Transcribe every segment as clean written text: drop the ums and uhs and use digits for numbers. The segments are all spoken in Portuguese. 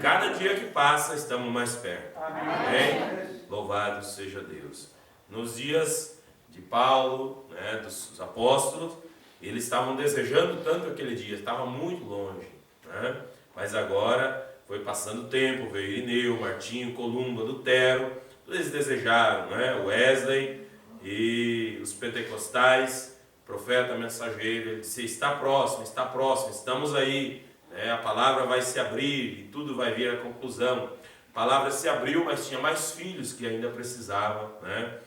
cada dia que passa estamos mais perto. Amém? Louvado seja Deus. Nos dias de Paulo, né, dos apóstolos, eles estavam desejando tanto aquele dia, estava muito longe, né? Mas agora foi passando o tempo, veio Irineu, Martinho, Columba, Lutero, eles desejaram, né? Wesley e os pentecostais, profeta, mensageiro, ele disse: está próximo, estamos aí, né? A palavra vai se abrir e tudo vai vir à conclusão. A palavra se abriu, mas tinha mais filhos que ainda precisavam, né,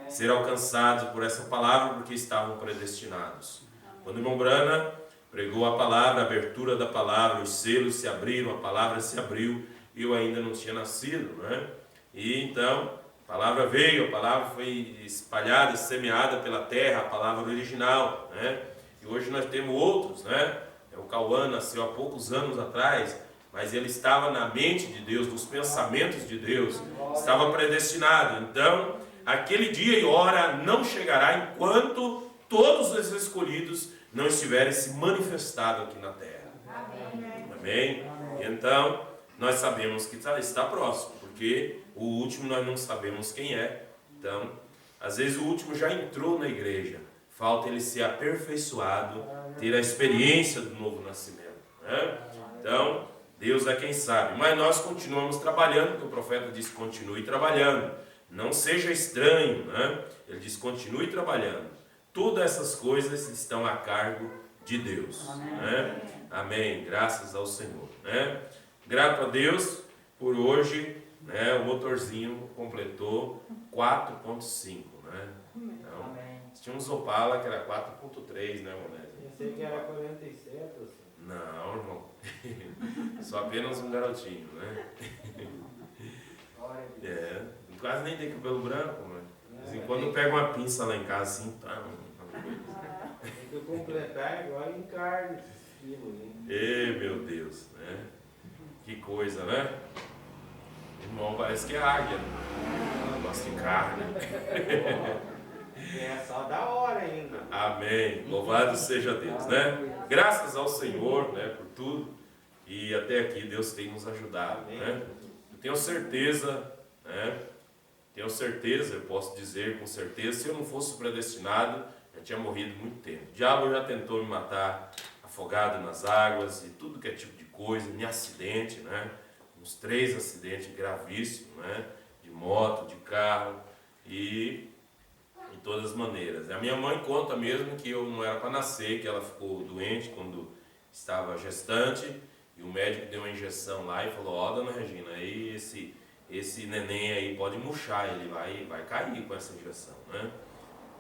ser alcançados por essa palavra, porque estavam predestinados. Quando o irmão Brana pregou a palavra, a abertura da palavra, os selos se abriram, a palavra se abriu, e eu ainda não tinha nascido, né? E então a palavra veio, a palavra foi espalhada, semeada pela terra, a palavra original, né? E hoje nós temos outros, né? O Cauã nasceu há poucos anos atrás, mas ele estava na mente de Deus, nos pensamentos de Deus, estava predestinado. Então, aquele dia e hora não chegará enquanto todos os escolhidos não estiverem se manifestado aqui na terra. Amém? Então, nós sabemos que está próximo, porque o último nós não sabemos quem é. Então, às vezes o último já entrou na igreja, falta ele ser aperfeiçoado, ter a experiência do novo nascimento, né? Então, Deus é quem sabe, mas nós continuamos trabalhando, porque o profeta diz: continue trabalhando, não seja estranho, né? Ele diz: continue trabalhando. Todas essas coisas estão a cargo de Deus. Amém. Né? Amém. Graças ao Senhor. Né? Grato a Deus por hoje, né? O motorzinho completou 4.5. Né? Então, tinha um Opala que era 4.3, né, Moné? Pensei que era 47. Assim. Não, irmão. Só apenas um garotinho, né? É, quase nem tem cabelo branco, né? De vez em quando eu pego uma pinça lá em casa assim, tá? Tem que completar agora em carne esses quilos, hein? Ei, meu Deus, né? Que coisa, né? Irmão, parece que é águia. Gosta de carne. É só da hora ainda. Amém. Louvado seja Deus, né? Graças ao Senhor, né, por tudo. E até aqui Deus tem nos ajudado, né? Eu tenho certeza, né? Tenho certeza, eu posso dizer com certeza, se eu não fosse predestinado, eu tinha morrido muito tempo. O diabo já tentou me matar afogado nas águas e tudo que é tipo de coisa, em acidente, né? Uns 3 acidentes gravíssimos, né? De moto, de carro e de todas as maneiras. A minha mãe conta mesmo que eu não era para nascer, que ela ficou doente quando estava gestante e o médico deu uma injeção lá e falou: ó, dona Regina, aí esse neném aí pode murchar, ele vai cair com essa injeção, né?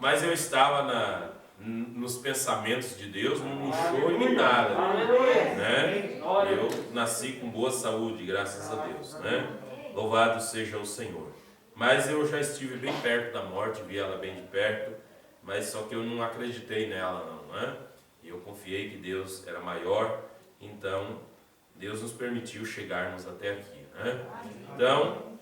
Mas eu estava nos pensamentos de Deus, não murchou em nada, né? Eu nasci com boa saúde, graças a Deus, né? Louvado seja o Senhor. Mas eu já estive bem perto da morte, vi ela bem de perto, mas só que eu não acreditei nela não, né? Eu confiei que Deus era maior, então Deus nos permitiu chegarmos até aqui, né? Então,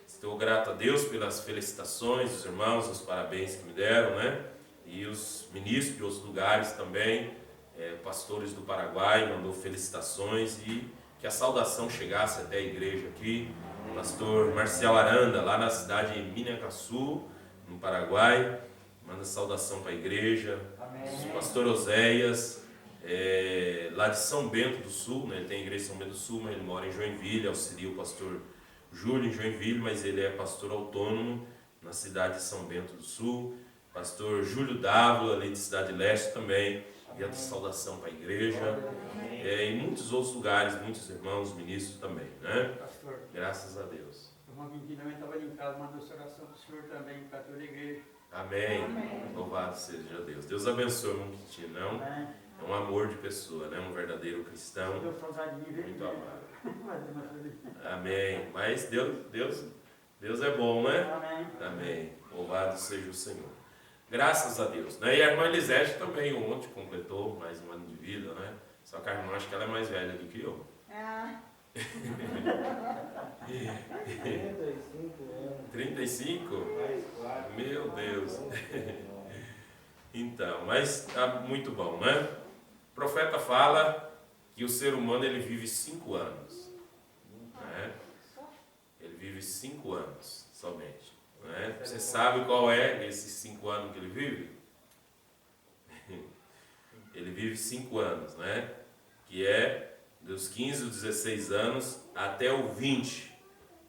estou grato a Deus pelas felicitações dos irmãos, os parabéns que me deram, né? E os ministros de outros lugares também, pastores do Paraguai mandou felicitações e que a saudação chegasse até a igreja aqui. Pastor Marcial Aranda, lá na cidade de Minhacaçu, no Paraguai, manda saudação para a igreja. Amém. O pastor Oséias, lá de São Bento do Sul, né? Ele tem a igreja de São Bento do Sul, mas ele mora em Joinville, auxilia o pastor Júlio em Joinville, mas ele é pastor autônomo na cidade de São Bento do Sul. Pastor Júlio Dávila, ali de Cidade Leste também, e a saudação para a igreja. Em muitos outros lugares, muitos irmãos, ministros também, né? Pastor, graças a Deus. O irmão Quintino também estava ali em casa, mandou oração para o senhor também, para toda a igreja. Amém. Amém. Louvado seja Deus. Deus abençoe o irmão Quintino, não? É um amor de pessoa, né? Um verdadeiro cristão. Muito amado. Amém. Mas Deus é bom, né? Amém. Amém. Louvado seja o Senhor. Graças a Deus. Né? E a irmã Elisete também, ontem completou mais um ano de vida, né? Só que a irmã, acho que ela é mais velha do que eu. 35 anos. 35? Mais 4. Meu Deus. Então, mas tá muito bom, né? O profeta fala que o ser humano ele vive 5 anos. Né? Ele vive 5 anos somente. Né? Você sabe qual é esses 5 anos que ele vive? Ele vive 5 anos, né? Que é dos 15 aos 16 anos até o 20.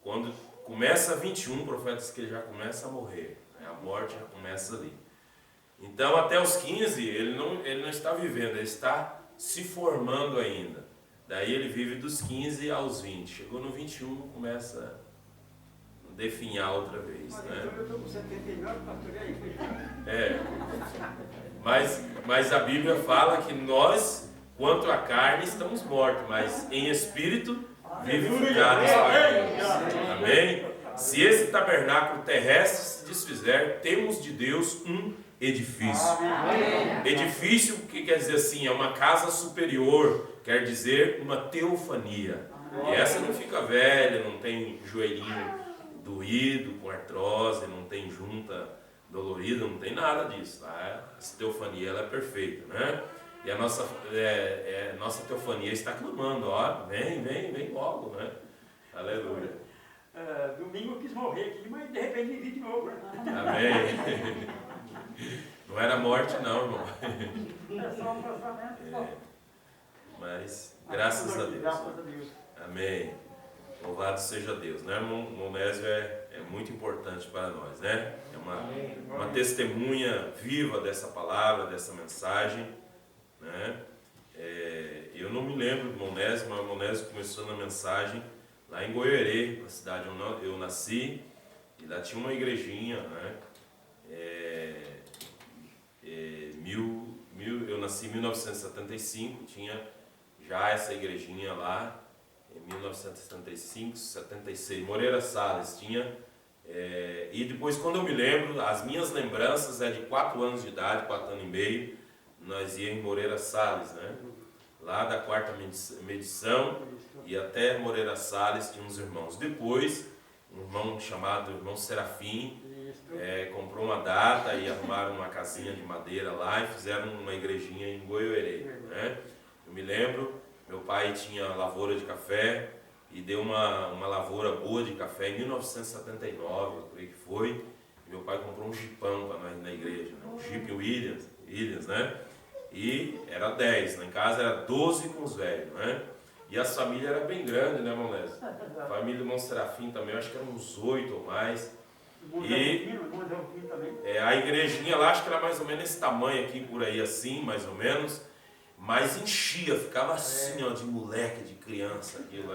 Quando começa 21, o profeta diz que ele já começa a morrer. Né? A morte já começa ali. Então, até os 15, ele não está vivendo, ele está se formando ainda. Daí ele vive dos 15 aos 20. Chegou no 21, começa a definhar outra vez. Né? Eu estou com 79, pastor, e aí? Mas a Bíblia fala que nós, quanto à carne, estamos mortos, mas em espírito, vivificados para Deus. Amém? Se esse tabernáculo terrestre se desfizer, temos de Deus um edifício. Edifício, que quer dizer assim, é uma casa superior, quer dizer uma teofania. E essa não fica velha, não tem joelhinho doído, com artrose, não tem junta dolorida, não tem nada disso. Tá? Essa teofania ela é perfeita, né? E a nossa teofania está clamando, ó, vem logo, né? Aleluia. Domingo eu quis morrer aqui, mas de repente me vi de novo. Né? Amém. Não era morte não, irmão. É só um pensamento. Mas graças a Deus. Graças a Deus. Amém. Louvado seja Deus, né, irmão? Monésio é muito importante para nós, né? É uma testemunha viva dessa palavra, dessa mensagem, né? Eu não me lembro do Monésio, mas o Monésio começou na mensagem lá em Goiôerê, na cidade onde eu nasci, e lá tinha uma igrejinha, né? Eu nasci em 1975, tinha já essa igrejinha lá, em 1975, 76, Moreira Salles tinha, e depois quando eu me lembro, as minhas lembranças é de 4 anos de idade, 4 anos e meio, nós íamos em Moreira Salles, né? Lá da 4ª medição e até Moreira Salles tinha uns irmãos. Depois, um irmão chamado irmão Serafim, comprou uma data e arrumaram uma casinha de madeira lá e fizeram uma igrejinha em Goiôerê, né? Eu me lembro, meu pai tinha lavoura de café e deu uma lavoura boa de café em 1979, eu creio que foi. E meu pai comprou um jipão para nós na igreja, né? Um Jeep Williams, né? E era 10, lá em casa era 12 com os velhos, né? E a família era bem grande, né, irmão Lésio? A família do irmão Serafim também, eu acho que eram uns 8 ou mais. E a igrejinha lá, acho que era mais ou menos esse tamanho aqui, por aí assim, mais ou menos. Mas enchia, ficava assim, ó, de moleque, de criança, aquilo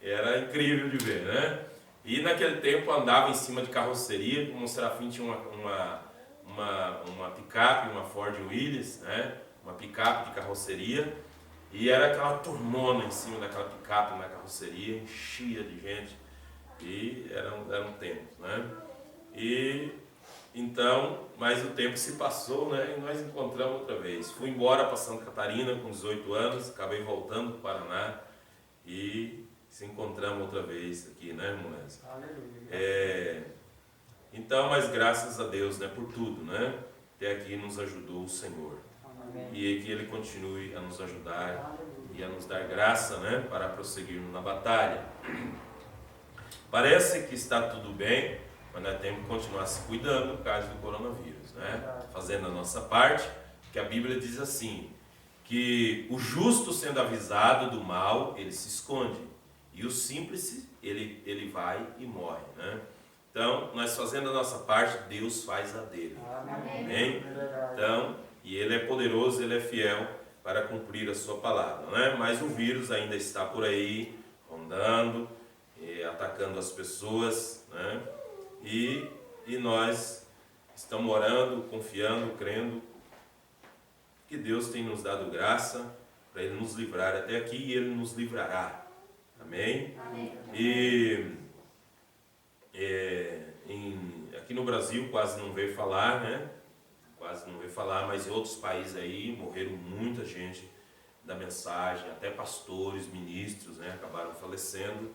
era incrível de ver, né? E naquele tempo andava em cima de carroceria, o irmão Serafim tinha uma picape, uma Ford Willys, né? Uma picape de carroceria, e era aquela turmona em cima daquela picape na carroceria, enchia de gente, e eram tempos, né? E então, mas o tempo se passou, né? E nós encontramos outra vez. Fui embora para Santa Catarina com 18 anos, acabei voltando para o Paraná e se encontramos outra vez aqui, né, irmãos? Então, mas graças a Deus, né, por tudo, né? Até aqui nos ajudou o Senhor. Amém. E que Ele continue a nos ajudar e a nos dar graça, né, para prosseguirmos na batalha. Parece que está tudo bem, mas nós temos que continuar se cuidando por causa do coronavírus, né? Fazendo a nossa parte, que a Bíblia diz assim, que o justo sendo avisado do mal, ele se esconde, e o simples, ele vai e morre, né? Então, nós fazendo a nossa parte, Deus faz a dele. Amém? Então, e Ele é poderoso, Ele é fiel para cumprir a sua palavra, né? Mas o vírus ainda está por aí, rondando, atacando as pessoas, né? E nós estamos orando, confiando, crendo que Deus tem nos dado graça para Ele nos livrar até aqui e Ele nos livrará. Amém? Amém. E aqui no Brasil quase não veio falar, né? Quase não veio falar, mas em outros países aí morreram muita gente da mensagem, até pastores, ministros, né? Acabaram falecendo,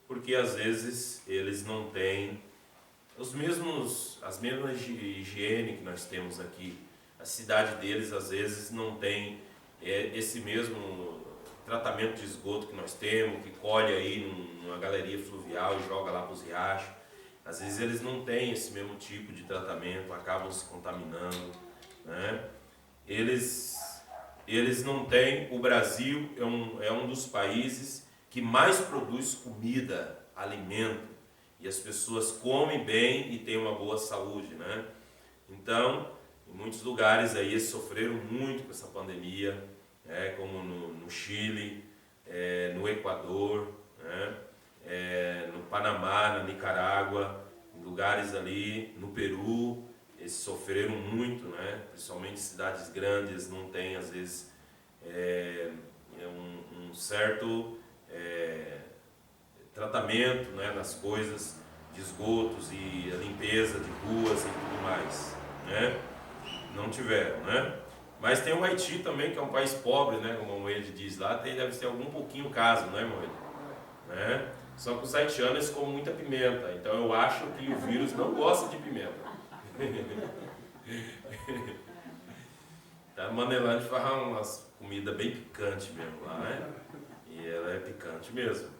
porque às vezes eles não têm as mesmas higiene que nós temos aqui. A cidade deles às vezes não tem esse mesmo tratamento de esgoto que nós temos, que colhe aí numa galeria fluvial e joga lá para os riachos. Às vezes eles não têm esse mesmo tipo de tratamento, acabam se contaminando, né? Eles não têm. O Brasil é um dos países que mais produz comida, alimento, e as pessoas comem bem e têm uma boa saúde, né? Então, em muitos lugares aí eles sofreram muito com essa pandemia, né? Como no Chile, no Equador, né? No Panamá, na Nicarágua, em lugares ali, no Peru, eles sofreram muito, né? Principalmente cidades grandes, não tem às vezes um certo tratamento, né, nas coisas de esgotos e a limpeza de ruas e tudo mais, né? Não tiveram, né? Mas tem o Haiti também, que é um país pobre, né? Como o Moed diz lá, deve ser algum pouquinho caso, né, Moed? Né? Só que os haitianos eles comem muita pimenta, então eu acho que o vírus não gosta de pimenta. A Manelândia faz umas comida bem picante mesmo lá, né? E ela é picante mesmo.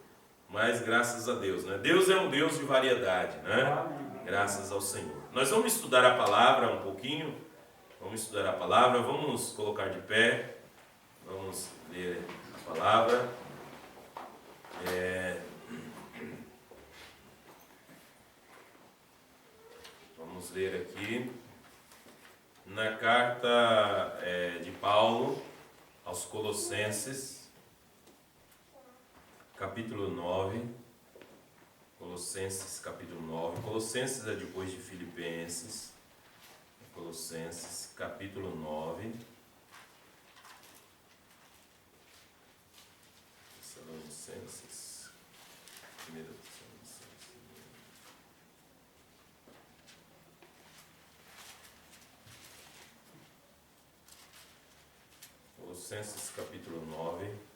Mas graças a Deus, né? Deus é um Deus de variedade, né? Graças ao Senhor. Nós vamos estudar a palavra um pouquinho. Vamos estudar a palavra. Vamos nos colocar de pé. Vamos ler a palavra. Vamos ler aqui. Na carta de Paulo aos Colossenses, capítulo 9. Colossenses, capítulo 9. Colossenses é depois de Filipenses. Colossenses, capítulo 9. Tessalonicenses. Primeiro Tessalonicenses. Colossenses, capítulo 9.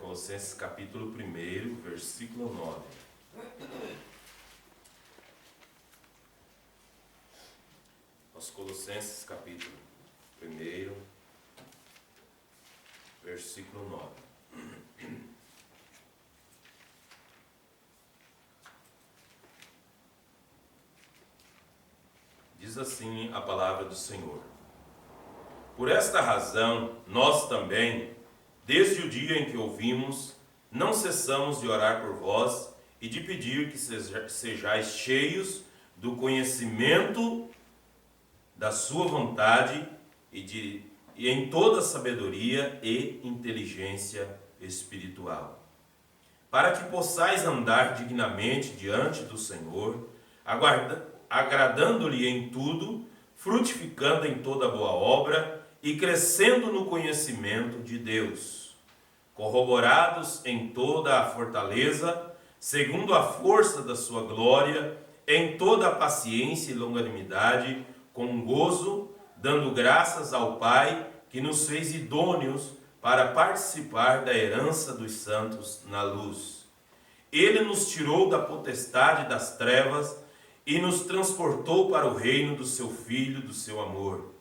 Colossenses capítulo 1, versículo 9. Os Colossenses capítulo 1, versículo 9. Diz assim a palavra do Senhor: Por esta razão, nós também, desde o dia em que ouvimos, não cessamos de orar por vós e de pedir que sejais cheios do conhecimento da sua vontade e em toda sabedoria e inteligência espiritual, para que possais andar dignamente diante do Senhor, agradando-lhe em tudo, frutificando em toda boa obra e crescendo no conhecimento de Deus, corroborados em toda a fortaleza, segundo a força da sua glória, em toda a paciência e longanimidade, com gozo, dando graças ao Pai, que nos fez idôneos para participar da herança dos santos na luz. Ele nos tirou da potestade das trevas e nos transportou para o reino do seu Filho, do seu amor,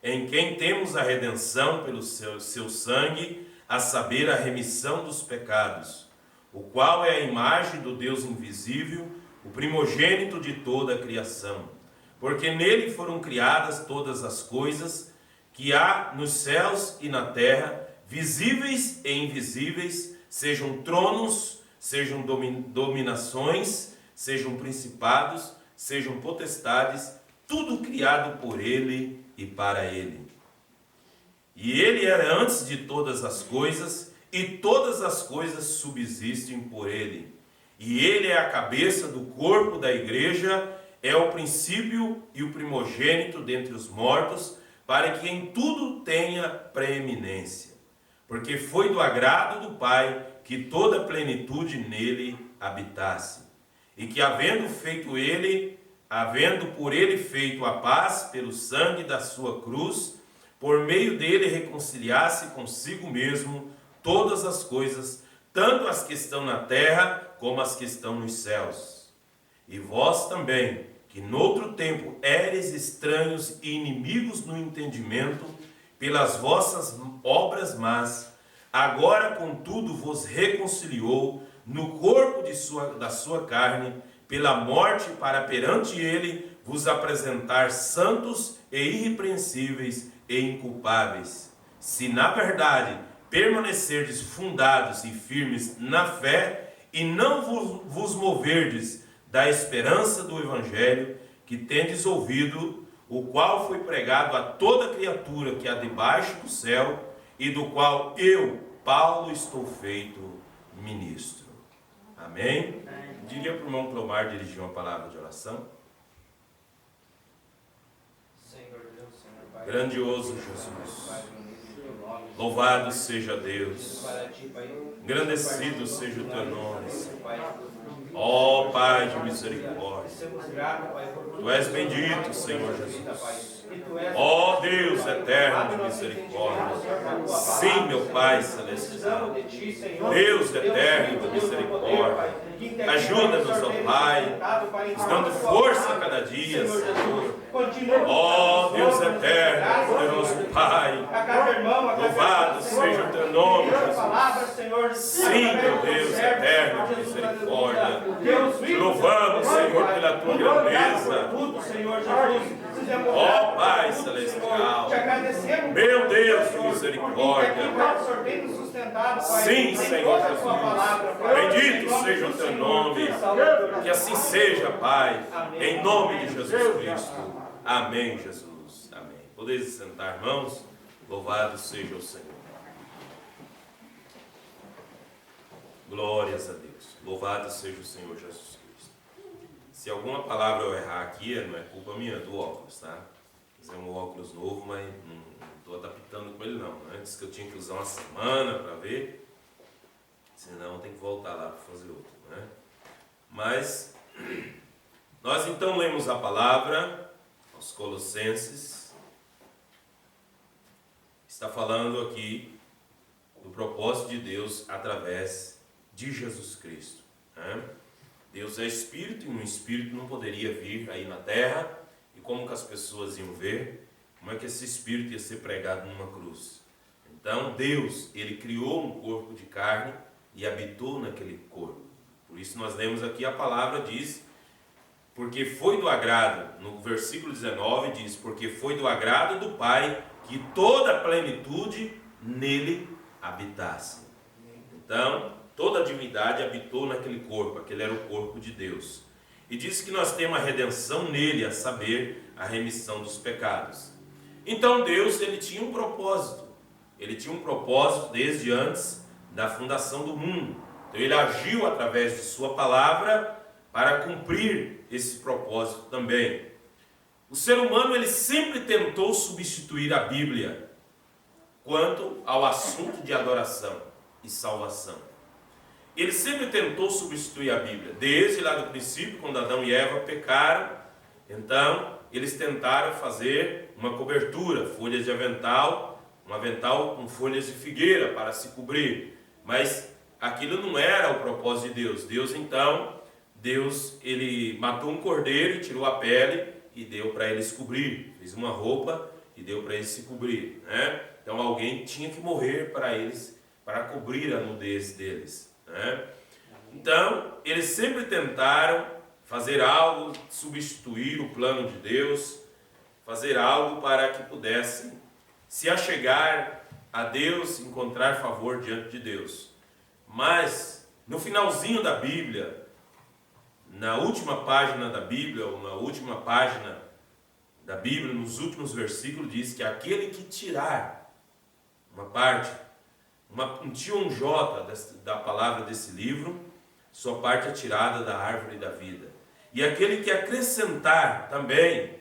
em quem temos a redenção pelo seu sangue, a saber, a remissão dos pecados, o qual é a imagem do Deus invisível, o primogênito de toda a criação, porque nele foram criadas todas as coisas que há nos céus e na terra, visíveis e invisíveis, sejam tronos, sejam dominações, sejam principados, sejam potestades, tudo criado por ele e para ele. E ele era antes de todas as coisas, e todas as coisas subsistem por ele. E ele é a cabeça do corpo da igreja, é o princípio e o primogênito dentre os mortos, para que em tudo tenha preeminência. Porque foi do agrado do Pai que toda a plenitude nele habitasse. E que havendo por ele feito a paz pelo sangue da sua cruz, por meio dele reconciliasse consigo mesmo todas as coisas, tanto as que estão na terra como as que estão nos céus. E vós também, que noutro tempo éreis estranhos e inimigos no entendimento, pelas vossas obras más, agora contudo vos reconciliou no corpo da sua carne, pela morte, para perante ele vos apresentar santos e irrepreensíveis e inculpáveis. Se na verdade permanecerdes fundados e firmes na fé, e não vos moverdes da esperança do Evangelho que tendes ouvido, o qual foi pregado a toda criatura que há debaixo do céu, e do qual eu, Paulo, estou feito ministro. Amém? Diria para o irmão Clomar dirigir uma palavra de oração. Grandioso Jesus, louvado seja Deus, engrandecido seja o teu nome, ó Pai de misericórdia. Tu és bendito, Senhor Jesus. Ó Deus eterno de misericórdia. Sim, meu Pai celestial. Deus eterno de misericórdia. Ajuda-nos, ó Pai, nos dando força a cada dia, Senhor. Ó Deus eterno, poderoso Pai, louvado seja o teu nome, Jesus. Sim, meu Deus eterno de misericórdia. Te louvamos, Senhor, pela tua grandeza. Ó Pai celestial, meu Deus de misericórdia. Sim, Senhor Jesus. Bendito seja o teu nome. Que assim seja, Pai, em nome de Jesus Cristo. Amém, Jesus. Amém. Podeis sentar, irmãos. Louvado seja o Senhor. Glórias a Deus. Louvado seja o Senhor Jesus Cristo. Se alguma palavra eu errar aqui, não é culpa minha, do óculos, tá? Fiz um óculos novo, mas não estou adaptando com ele não. Antes que eu tinha que usar uma semana para ver, senão tem que voltar lá para fazer outro, né? Mas nós então lemos a palavra aos Colossenses. Está falando aqui do propósito de Deus através de Jesus Cristo, né? Deus é Espírito e um Espírito não poderia vir aí na terra. E como que as pessoas iam ver? Como é que esse Espírito ia ser pregado numa cruz? Então Deus, Ele criou um corpo de carne e habitou naquele corpo. Por isso nós lemos aqui a palavra diz, porque foi do agrado, no versículo 19 diz, porque foi do agrado do Pai que toda a plenitude nele habitasse. Então, toda a divindade habitou naquele corpo, aquele era o corpo de Deus. E diz que nós temos a redenção nele, a saber, a remissão dos pecados. Então Deus, ele tinha um propósito. Ele tinha um propósito desde antes da fundação do mundo. Então ele agiu através de sua palavra para cumprir esse propósito também. O ser humano, ele sempre tentou substituir a Bíblia quanto ao assunto de adoração e salvação. Ele sempre tentou substituir a Bíblia, desde lá do princípio, quando Adão e Eva pecaram. Então, eles tentaram fazer uma cobertura, folhas de avental, um avental com folhas de figueira para se cobrir. Mas aquilo não era o propósito de Deus. Deus, ele matou um cordeiro e tirou a pele e deu para eles cobrir. Fez uma roupa e deu para eles se cobrir, né? Então, alguém tinha que morrer para eles, para cobrir a nudez deles, né? Então, eles sempre tentaram fazer algo, substituir o plano de Deus, fazer algo para que pudessem se achegar a Deus, encontrar favor diante de Deus. Mas, no finalzinho da Bíblia, na última página da Bíblia, ou na última página da Bíblia, nos últimos versículos, diz que aquele que tirar uma parte, um tio J da palavra desse livro, sua parte é tirada da árvore da vida. E aquele que acrescentar também,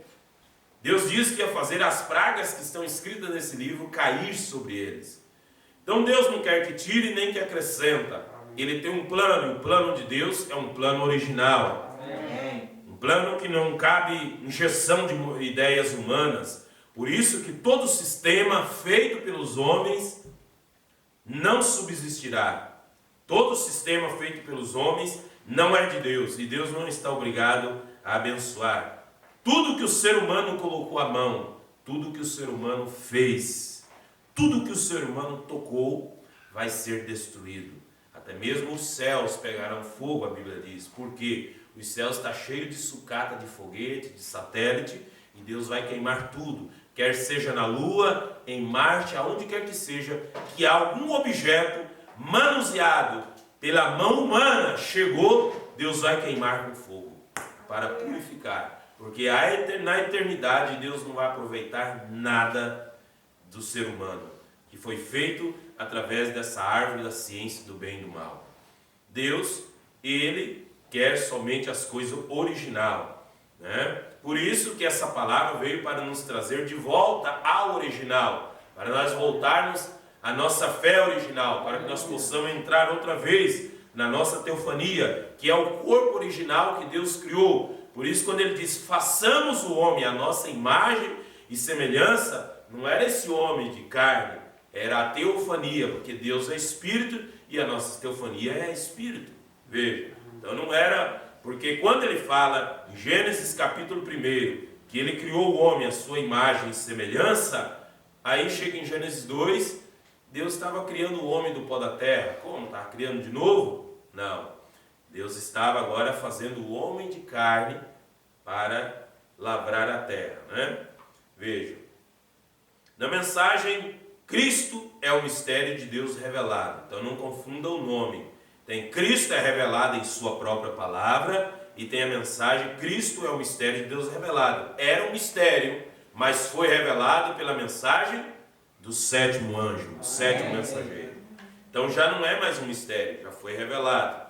Deus diz que ia fazer as pragas que estão escritas nesse livro cair sobre eles. Então Deus não quer que tire nem que acrescenta. Ele tem um plano, e o plano de Deus é um plano original. Um plano que não cabe injeção de ideias humanas. Por isso que todo sistema feito pelos homens não subsistirá. Todo sistema feito pelos homens não é de Deus. E Deus não está obrigado a abençoar. Tudo que o ser humano colocou a mão, tudo que o ser humano fez, tudo que o ser humano tocou, vai ser destruído. Até mesmo os céus pegarão fogo, a Bíblia diz. Porque os céus estão cheios de sucata, de foguete, de satélite, e Deus vai queimar tudo. Quer seja na Lua, em Marte, aonde quer que seja, que algum objeto manuseado pela mão humana chegou, Deus vai queimar com fogo para purificar. Porque na eternidade Deus não vai aproveitar nada do ser humano, que foi feito através dessa árvore da ciência do bem e do mal. Deus, Ele quer somente as coisas original, né? Por isso que essa palavra veio para nos trazer de volta ao original, para nós voltarmos à nossa fé original, para que nós possamos entrar outra vez na nossa teofania, que é o corpo original que Deus criou. Por isso, quando Ele diz, façamos o homem à nossa imagem e semelhança, não era esse homem de carne, era a teofania, porque Deus é Espírito e a nossa teofania é Espírito. Veja, então não era, porque quando Ele fala em Gênesis capítulo 1, que Ele criou o homem à sua imagem e semelhança, aí chega em Gênesis 2, Deus estava criando o homem do pó da terra. Como? Estava criando de novo? Não. Deus estava agora fazendo o homem de carne para lavrar a terra, né? Veja, na mensagem, Cristo é o mistério de Deus revelado. Então não confunda o nome. Tem Cristo é revelado em sua própria palavra e tem a mensagem Cristo é o mistério de Deus revelado. Era um mistério, mas foi revelado pela mensagem do sétimo anjo, do sétimo mensageiro. Então já não é mais um mistério, já foi revelado.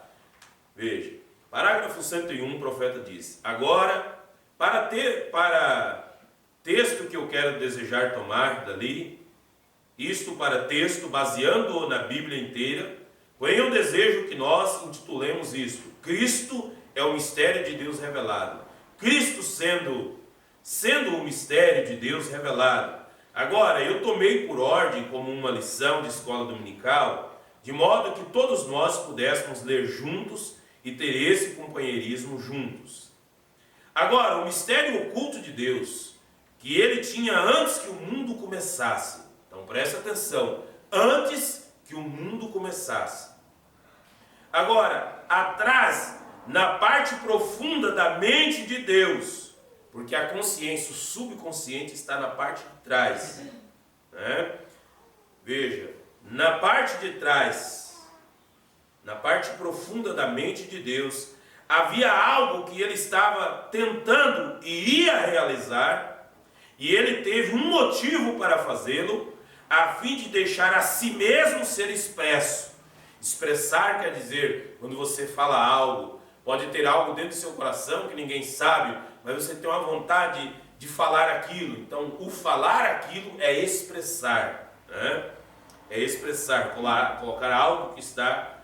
Veja, parágrafo 101, o profeta diz: agora, para texto que eu quero desejar tomar dali, isto para texto, baseando-o na Bíblia inteira, porém eu desejo que nós intitulemos isto: Cristo é o mistério de Deus revelado. Cristo sendo o mistério de Deus revelado. Agora, eu tomei por ordem como uma lição de escola dominical, de modo que todos nós pudéssemos ler juntos e ter esse companheirismo juntos. Agora, o mistério oculto de Deus, que Ele tinha antes que o mundo começasse. Então, preste atenção, antes que o mundo começasse. Agora, atrás, na parte profunda da mente de Deus, porque a consciência, o subconsciente está na parte de trás, né? Veja, na parte de trás, na parte profunda da mente de Deus, havia algo que Ele estava tentando e ia realizar, e Ele teve um motivo para fazê-lo, a fim de deixar a si mesmo ser expresso. Expressar quer dizer, quando você fala algo, pode ter algo dentro do seu coração que ninguém sabe, mas você tem uma vontade de falar aquilo. Então, o falar aquilo é expressar, né? É expressar, colocar algo que está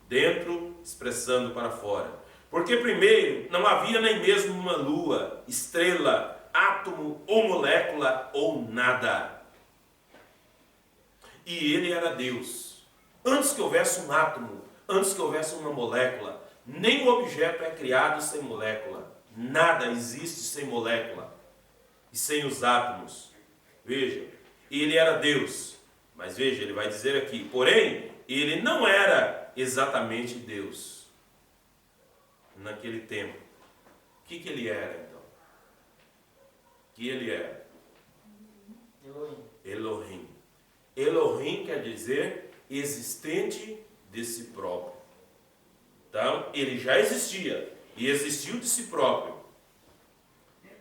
dentro, expressando para fora. Porque primeiro, não havia nem mesmo uma lua, estrela, átomo ou molécula ou nada. E Ele era Deus. Antes que houvesse um átomo, antes que houvesse uma molécula, nenhum objeto é criado sem molécula. Nada existe sem molécula e sem os átomos. Veja, Ele era Deus. Mas veja, Ele vai dizer aqui, porém, Ele não era exatamente Deus naquele tempo. O que Ele era, então? O que Ele era? Elohim. Elohim quer dizer existente de si próprio. Então, Ele já existia e existiu de si próprio.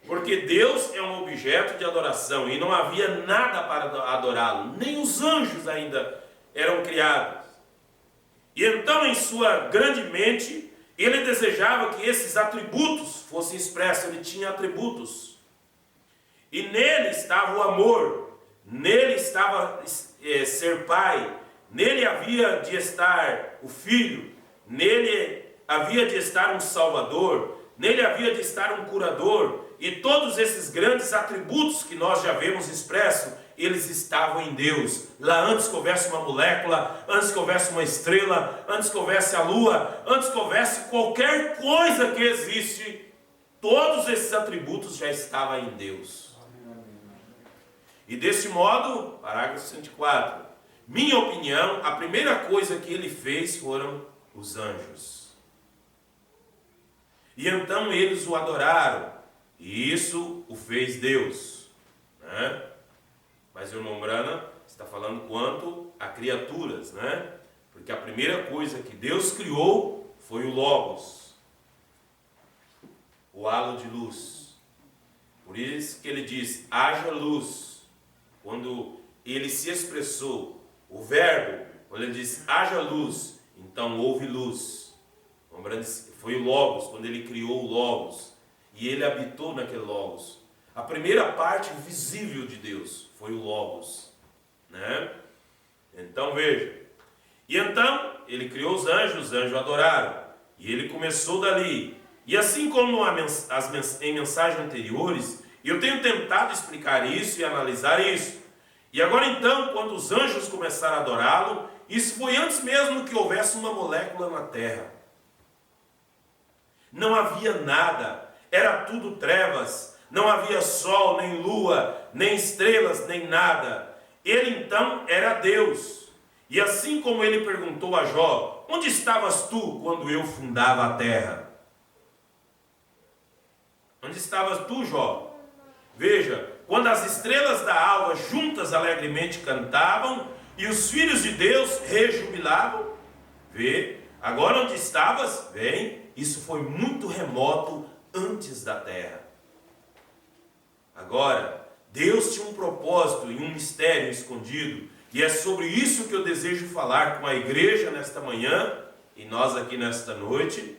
Porque Deus é um objeto de adoração e não havia nada para adorá-lo. Nem os anjos ainda eram criados. E então, em sua grande mente, Ele desejava que esses atributos fossem expressos. Ele tinha atributos. E nele estava o amor. Nele estava ser pai. Nele havia de estar o Filho. Nele havia de estar um Salvador. Nele havia de estar um curador. E todos esses grandes atributos que nós já vemos expressos, eles estavam em Deus. Lá antes que houvesse uma molécula, antes que houvesse uma estrela, antes que houvesse a lua, antes que houvesse qualquer coisa que existe, todos esses atributos já estavam em Deus. E desse modo, parágrafo 104, minha opinião, a primeira coisa que ele fez foram os anjos. E então eles o adoraram, e isso o fez Deus, né? Mas o irmão Brana está falando quanto a criaturas, né? Porque a primeira coisa que Deus criou foi o Logos, o halo de luz. Por isso que ele diz, haja luz. Quando ele se expressou, o verbo, quando ele diz, haja luz, então houve luz. Foi o Logos, quando ele criou o Logos. E ele habitou naquele Logos. A primeira parte visível de Deus foi o Logos, né? Então veja. E então ele criou os anjos adoraram. E ele começou dali. E assim como em mensagens anteriores, eu tenho tentado explicar isso e analisar isso. E agora então, quando os anjos começaram a adorá-lo, isso foi antes mesmo que houvesse uma molécula na terra. Não havia nada, era tudo trevas, não havia sol, nem lua, nem estrelas, nem nada. Ele então era Deus. E assim como ele perguntou a Jó, onde estavas tu quando eu fundava a terra? Onde estavas tu, Jó? Veja, quando as estrelas da alva juntas alegremente cantavam e os filhos de Deus rejubilavam, vê, agora onde estavas, vem, isso foi muito remoto antes da terra. Agora, Deus tinha um propósito e um mistério escondido, e é sobre isso que eu desejo falar com a igreja nesta manhã e nós aqui nesta noite.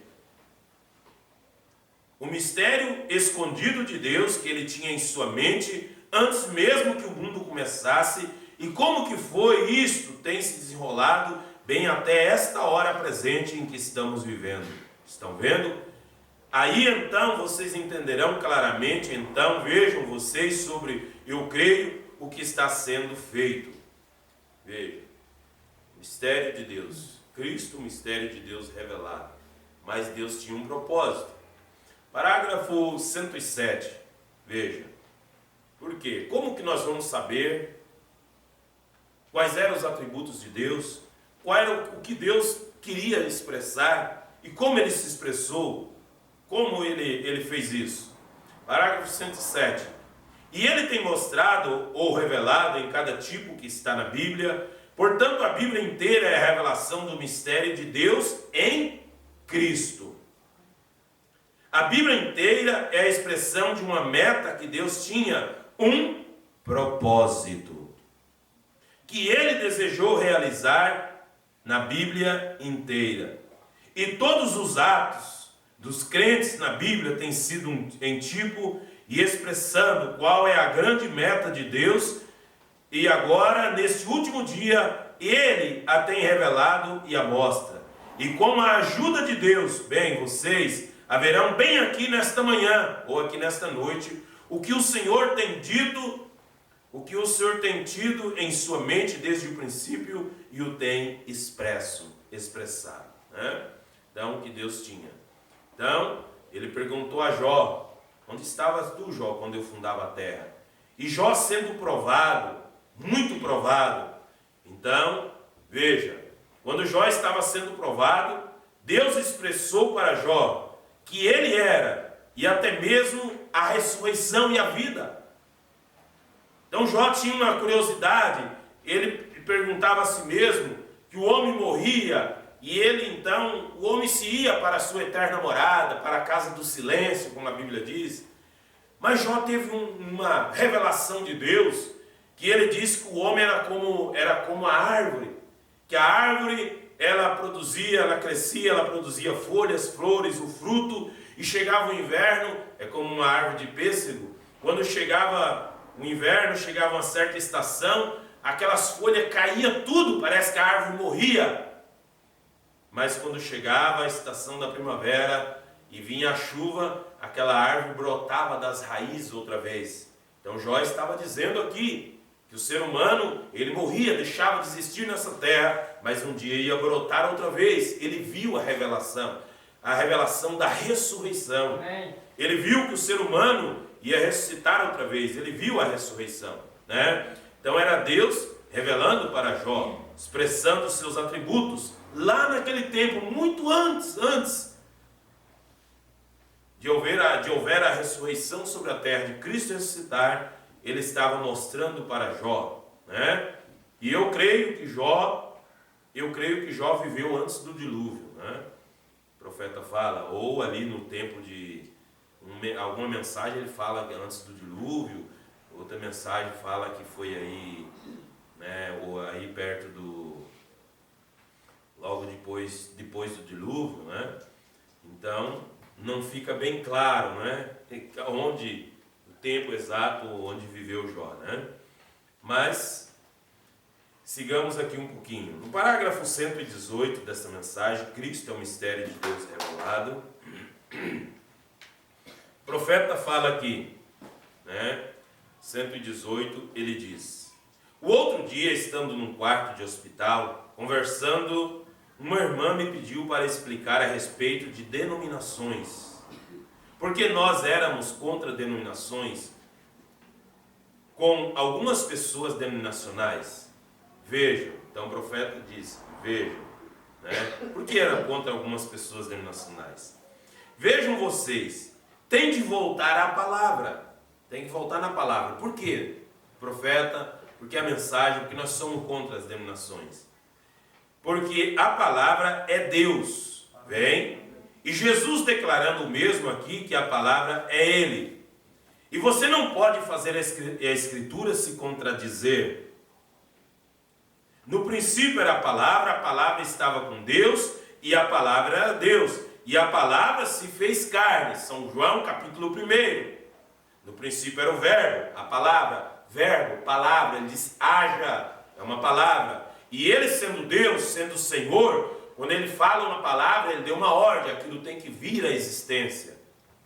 O mistério escondido de Deus que ele tinha em sua mente antes mesmo que o mundo começasse, e como que foi isto tem se desenrolado bem até esta hora presente em que estamos vivendo. Estão vendo? Aí então vocês entenderão claramente, então vejam vocês sobre, eu creio, o que está sendo feito. Veja, mistério de Deus, Cristo, o mistério de Deus revelado. Mas Deus tinha um propósito. Parágrafo 107, veja. Por quê? Como que nós vamos saber quais eram os atributos de Deus? Qual era o que Deus queria expressar? E como ele se expressou? Como ele fez isso? Parágrafo 107. E ele tem mostrado ou revelado em cada tipo que está na Bíblia. Portanto, a Bíblia inteira é a revelação do mistério de Deus em Cristo. A Bíblia inteira é a expressão de uma meta que Deus tinha, um propósito, que ele desejou realizar na Bíblia inteira. E todos os atos dos crentes na Bíblia têm sido em tipo e expressando qual é a grande meta de Deus. E agora, nesse último dia, ele a tem revelado e a mostra. E com a ajuda de Deus, bem, vocês haverão bem aqui nesta manhã, ou aqui nesta noite, o que o Senhor tem dito, o que o Senhor tem tido em sua mente desde o princípio e o tem expressado, né? Então, o que Deus tinha. Então, ele perguntou a Jó, onde estavas tu, Jó, quando eu fundava a terra? E Jó sendo provado, muito provado. Então, veja, quando Jó estava sendo provado, Deus expressou para Jó que ele era, e até mesmo a ressurreição e a vida. Então Jó tinha uma curiosidade, ele perguntava a si mesmo que o homem morria, e ele então, o homem se ia para a sua eterna morada, para a casa do silêncio, como a Bíblia diz. Mas Jó teve uma revelação de Deus, que ele disse que o homem era como a árvore, que a árvore ela produzia, ela crescia, ela produzia folhas, flores, o fruto, e chegava o inverno, é como uma árvore de pêssego, quando chegava o inverno, chegava uma certa estação, aquelas folhas caíam tudo, parece que a árvore morria. Mas quando chegava a estação da primavera e vinha a chuva, aquela árvore brotava das raízes outra vez. Então Jó estava dizendo aqui, que o ser humano, ele morria, deixava de existir nessa terra, mas um dia ia brotar outra vez. Ele viu a revelação da ressurreição. Ele viu que o ser humano ia ressuscitar outra vez, ele viu a ressurreição, né? Então era Deus revelando para Jó, expressando os seus atributos, lá naquele tempo, muito antes de houver a ressurreição sobre a terra, de Cristo ressuscitar, ele estava mostrando para Jó, né? E eu creio que Jó viveu antes do dilúvio, né? O profeta fala, ou ali no tempo de alguma mensagem ele fala que antes do dilúvio, outra mensagem fala que foi aí, né, ou aí perto logo depois do dilúvio, né? Então não fica bem claro, né, onde o tempo exato onde viveu Jó, né? Mas sigamos aqui um pouquinho. No parágrafo 118 dessa mensagem, Cristo é o mistério de Deus revelado. O profeta fala aqui, né? 118, ele diz: o outro dia, estando num quarto de hospital, conversando, uma irmã me pediu para explicar a respeito de denominações, porque nós éramos contra denominações com algumas pessoas denominacionais. Vejam, então o profeta diz, vejam, né? Por que era contra algumas pessoas denominacionais? Vejam vocês, tem de voltar à palavra, tem que voltar na palavra. Por quê? Profeta, porque a mensagem, porque nós somos contra as denominações. Porque a palavra é Deus, vem, e Jesus declarando o mesmo aqui, que a palavra é Ele. E você não pode fazer a Escritura se contradizer. No princípio era a palavra estava com Deus, e a palavra era Deus. E a palavra se fez carne. São João, capítulo 1. No princípio era o verbo, a palavra, verbo, palavra. Ele diz, haja, é uma palavra. E ele sendo Deus, sendo o Senhor, quando ele fala uma palavra, ele deu uma ordem, aquilo tem que vir à existência.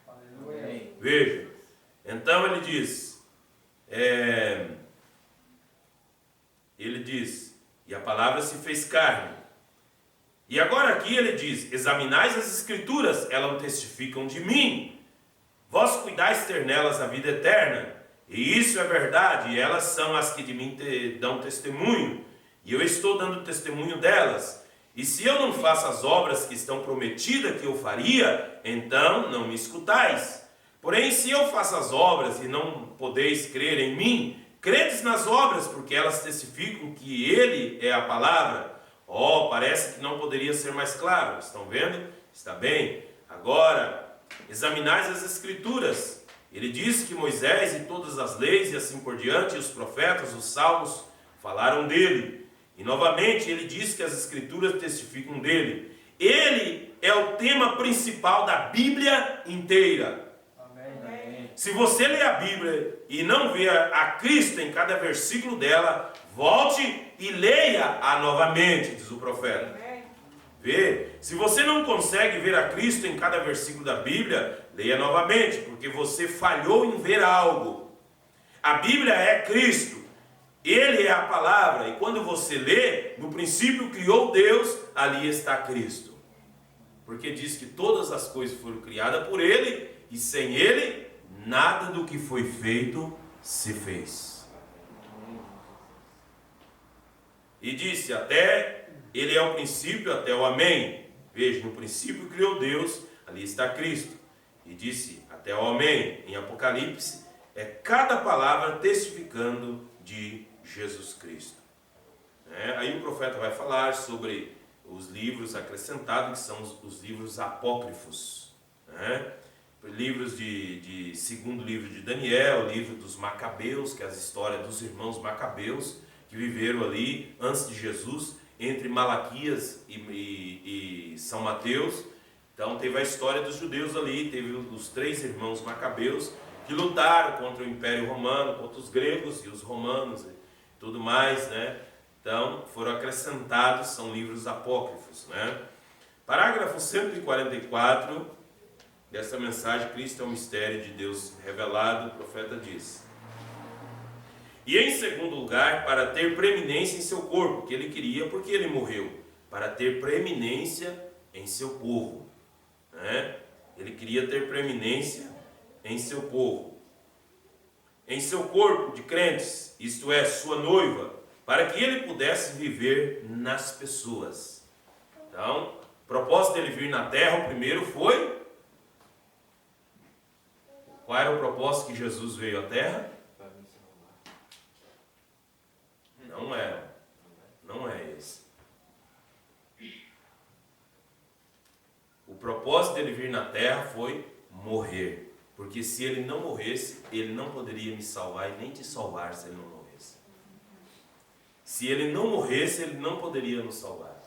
Aleluia. Veja, então ele diz, e a palavra se fez carne. E agora aqui ele diz, examinais as Escrituras, elas testificam de mim. Vós cuidais ter nelas a vida eterna, e isso é verdade, e elas são as que de mim dão testemunho, e eu estou dando testemunho delas. E se eu não faço as obras que estão prometidas que eu faria, então não me escutais. Porém, se eu faço as obras e não podeis crer em mim, credes nas obras, porque elas testificam que Ele é a palavra. Oh, parece que não poderia ser mais claro. Estão vendo? Está bem. Agora, examinais as Escrituras. Ele disse que Moisés e todas as leis e assim por diante, os profetas, os salmos, falaram dele. E novamente ele diz que as Escrituras testificam dele. Ele é o tema principal da Bíblia inteira. Amém. Se você lê a Bíblia e não vê a Cristo em cada versículo dela, volte e leia-a novamente, diz o profeta. Vê? Se você não consegue ver a Cristo em cada versículo da Bíblia, leia novamente, porque você falhou em ver algo. A Bíblia é Cristo. Ele é a palavra, e quando você lê, no princípio criou Deus, ali está Cristo. Porque diz que todas as coisas foram criadas por Ele, e sem Ele, nada do que foi feito se fez. E disse, até Ele é o princípio, até o Amém. Veja, no princípio criou Deus, ali está Cristo. E disse, até o Amém. Em Apocalipse, é cada palavra testificando de Jesus Cristo. Aí o profeta vai falar sobre os livros acrescentados, que são os livros apócrifos. Livros segundo livro de Daniel, livro dos Macabeus, que é a história dos irmãos Macabeus, que viveram ali antes de Jesus, entre Malaquias e São Mateus. Então teve a história dos judeus ali, teve os 3 irmãos Macabeus, que lutaram contra o Império Romano, contra os gregos e os romanos e tudo mais, né? Então, foram acrescentados, são livros apócrifos, né? Parágrafo 144 dessa mensagem, Cristo é o mistério de Deus revelado, o profeta diz. E em segundo lugar, para ter preeminência em seu corpo, que ele queria, porque ele morreu, para ter preeminência em seu povo, né? Ele queria ter preeminência em seu povo, em seu corpo de crentes, isto é, sua noiva, para que ele pudesse viver nas pessoas. Então, o propósito dele vir na terra, o primeiro foi... Qual era o propósito que Jesus veio à terra? Não é. Não é esse. O propósito dele vir na terra foi morrer. Porque se ele não morresse, ele não poderia me salvar e nem te salvar se ele não morresse. Se ele não morresse, ele não poderia nos salvar.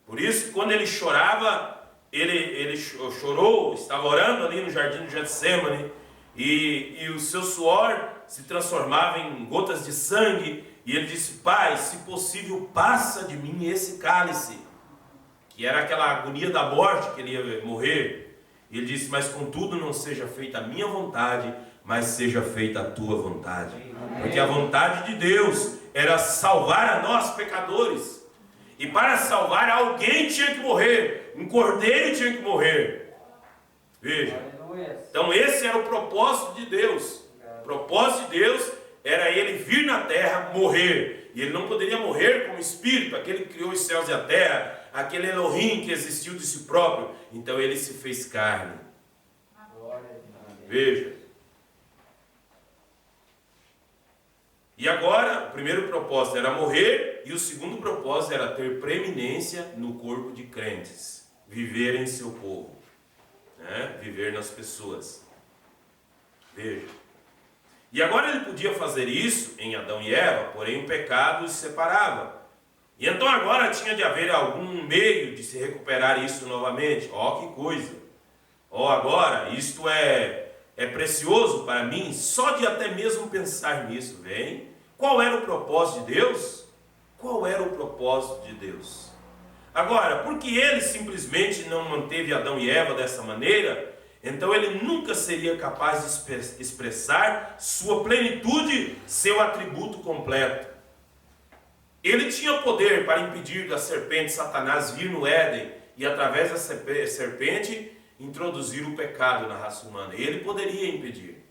Por isso, quando ele chorava, ele chorou, estava orando ali no jardim do Getsemane, e o seu suor se transformava em gotas de sangue, e ele disse: Pai, se possível, passa de mim esse cálice, que era aquela agonia da morte, que ele ia morrer. E ele disse: mas contudo não seja feita a minha vontade, mas seja feita a tua vontade. Porque a vontade de Deus era salvar a nós pecadores. E para salvar, alguém tinha que morrer. Um cordeiro tinha que morrer. Veja. Então esse era o propósito de Deus. O propósito de Deus era ele vir na terra, morrer. E ele não poderia morrer como espírito, aquele que criou os céus e a terra, aquele Elohim que existiu de si próprio. Então ele se fez carne. Veja. E agora, o primeiro propósito era morrer, e o segundo propósito era ter preeminência no corpo de crentes, viver em seu povo, né? Viver nas pessoas. Veja. E agora ele podia fazer isso em Adão e Eva, porém o pecado os separava. E então agora tinha de haver algum meio de se recuperar isso novamente. Ó, que coisa! Ó, agora, isto é precioso para mim, só de até mesmo pensar nisso, vem. Qual era o propósito de Deus? Qual era o propósito de Deus? Agora, porque ele simplesmente não manteve Adão e Eva dessa maneira, então ele nunca seria capaz de expressar sua plenitude, seu atributo completo. Ele tinha poder para impedir da serpente Satanás vir no Éden e através da serpente introduzir o pecado na raça humana. Ele poderia impedir.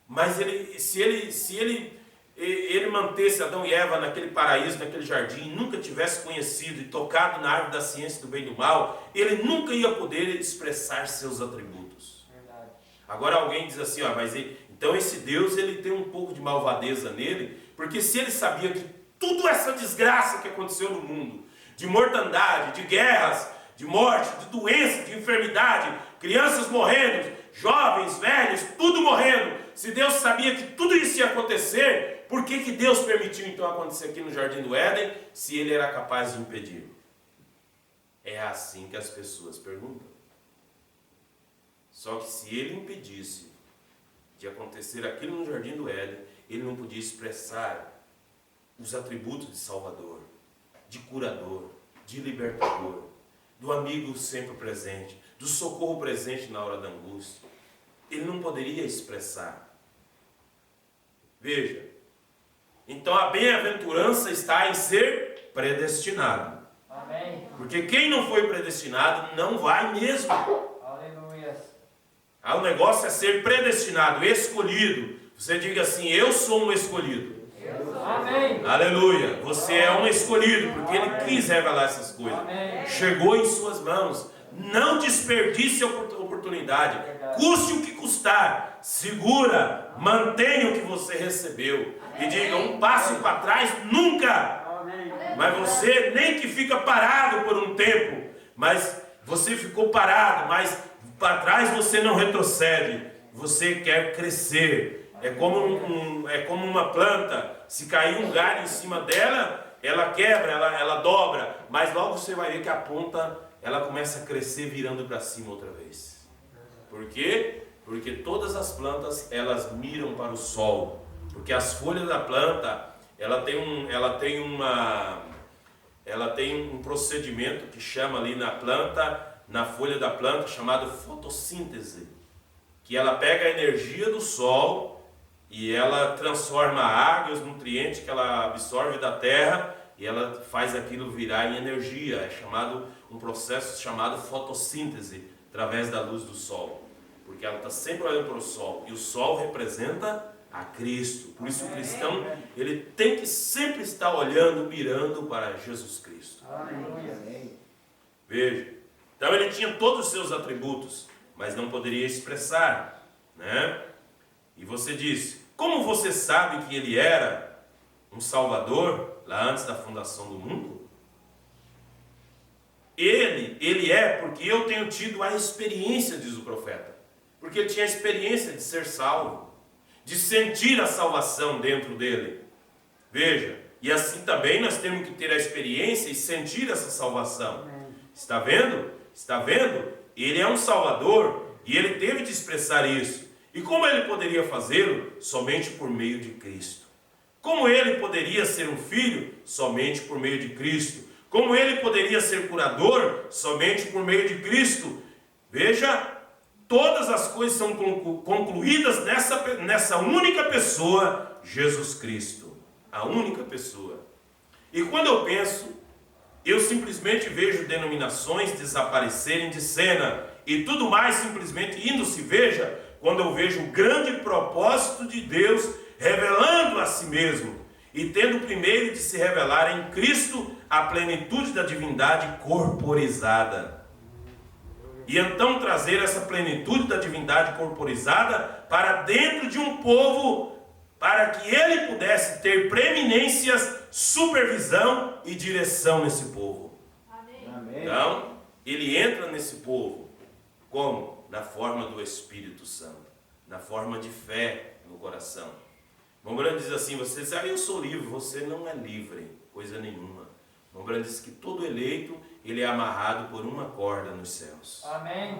Mas se ele mantesse Adão e Eva naquele paraíso, naquele jardim, nunca tivesse conhecido e tocado na árvore da ciência do bem e do mal, ele nunca ia poder expressar seus atributos. Verdade. Agora alguém diz assim, mas então esse Deus ele tem um pouco de malvadeza nele, porque se ele sabia que toda essa desgraça que aconteceu no mundo, de mortandade, de guerras, de morte, de doença, de enfermidade, crianças morrendo, jovens, velhos, tudo morrendo. Se Deus sabia que tudo isso ia acontecer, por que Deus permitiu então acontecer aqui no Jardim do Éden, se ele era capaz de impedir? É assim que as pessoas perguntam. Só que se ele impedisse de acontecer aquilo no Jardim do Éden, ele não podia expressar os atributos de Salvador, de curador, de libertador, do amigo sempre presente, do socorro presente na hora da angústia. Ele não poderia expressar. Veja, então a bem-aventurança está em ser predestinado. Amém. Porque quem não foi predestinado não vai mesmo. Aleluia. O negócio é ser predestinado, escolhido. Você diga assim: eu sou um escolhido. Amém. Aleluia. Você é um escolhido, porque Ele quis revelar essas coisas. Amém. Chegou em suas mãos. Não desperdice a oportunidade. Custe o que custar. Segura, mantenha o que você recebeu. E diga: um passo para trás nunca. Mas você nem que fica parado por um tempo, mas você ficou parado, mas para trás você não retrocede. Você quer crescer. É como uma planta. Se cair um galho em cima dela, ela quebra, ela dobra. Mas logo você vai ver que a ponta, ela começa a crescer virando para cima outra vez. Por quê? Porque todas as plantas, elas miram para o sol. Porque as folhas da planta, ela tem um procedimento que chama ali na folha da planta, chamado fotossíntese. Que ela pega a energia do sol e ela transforma a água e os nutrientes que ela absorve da terra e ela faz aquilo virar em energia. É um processo chamado fotossíntese, através da luz do sol. porque ela está sempre olhando para o sol, e o sol representa a Cristo. Por isso o cristão, ele tem que sempre estar olhando, mirando para Jesus Cristo. Veja, então ele tinha todos os seus atributos, mas não poderia expressar, né? E você diz, como você sabe que ele era um Salvador lá antes da fundação do mundo? Ele é porque eu tenho tido a experiência, diz o profeta. Porque ele tinha a experiência de ser salvo, de sentir a salvação dentro dele. Veja, e assim também nós temos que ter a experiência e sentir essa salvação. Está vendo? Está vendo? Ele é um Salvador e ele teve de expressar isso. E como ele poderia fazê-lo? Somente por meio de Cristo. Como ele poderia ser um filho? Somente por meio de Cristo. Como ele poderia ser curador? Somente por meio de Cristo. Veja, todas as coisas são concluídas nessa única pessoa, Jesus Cristo. A única pessoa. E quando eu penso, eu simplesmente vejo denominações desaparecerem de cena. E tudo mais simplesmente indo-se. Veja, quando eu vejo o grande propósito de Deus revelando a si mesmo. E tendo primeiro de se revelar em Cristo a plenitude da divindade corporizada. E então trazer essa plenitude da divindade corporizada para dentro de um povo, para que ele pudesse ter preeminências, supervisão e direção nesse povo. Amém. Então, ele entra nesse povo. Como? Na forma do Espírito Santo. Na forma de fé no coração. Mombrando diz assim, você diz, eu sou livre. Você não é livre, coisa nenhuma. Mombrando diz que todo eleito, ele é amarrado por uma corda nos céus. Amém.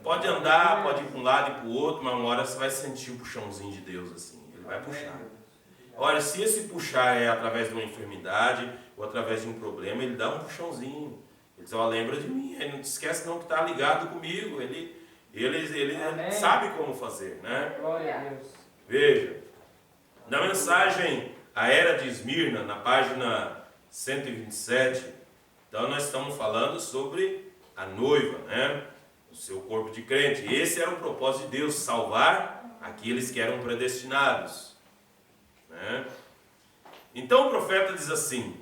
Pode andar, pode ir para um lado e para o outro, mas uma hora você vai sentir o puxãozinho de Deus assim. Ele vai puxar. Olha, se esse puxar é através de uma enfermidade ou através de um problema, ele dá um puxãozinho. Ele diz, lembra de mim, ele não te esquece não que está ligado comigo. Ele sabe como fazer, né? Glória a Deus. Veja, na mensagem A Era de Esmirna, na página 127, então nós estamos falando sobre a noiva, né? O seu corpo de crente. Esse era o propósito de Deus, salvar aqueles que eram predestinados, né? Então o profeta diz assim,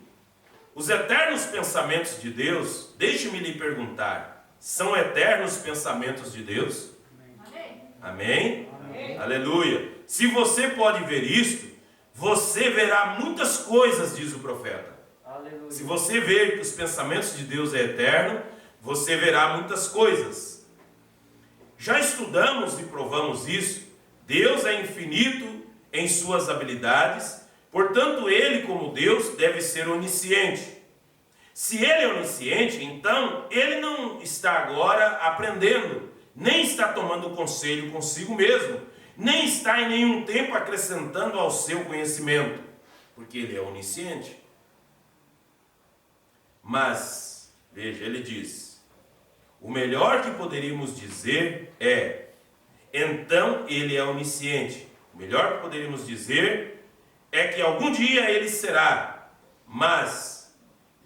os eternos pensamentos de Deus, deixe-me lhe perguntar, são eternos pensamentos de Deus? Amém? Amém? Aleluia. Se você pode ver isto, você verá muitas coisas, diz o profeta. Aleluia. Se você ver que os pensamentos de Deus é eterno, você verá muitas coisas. Já estudamos e provamos isso. Deus é infinito em suas habilidades, portanto ele, como Deus, deve ser onisciente. Se ele é onisciente, então ele não está agora aprendendo, nem está tomando conselho consigo mesmo, nem está em nenhum tempo acrescentando ao seu conhecimento, porque ele é onisciente. Mas, veja, ele diz, o melhor que poderíamos dizer é, então ele é onisciente. O melhor que poderíamos dizer é que algum dia ele será, mas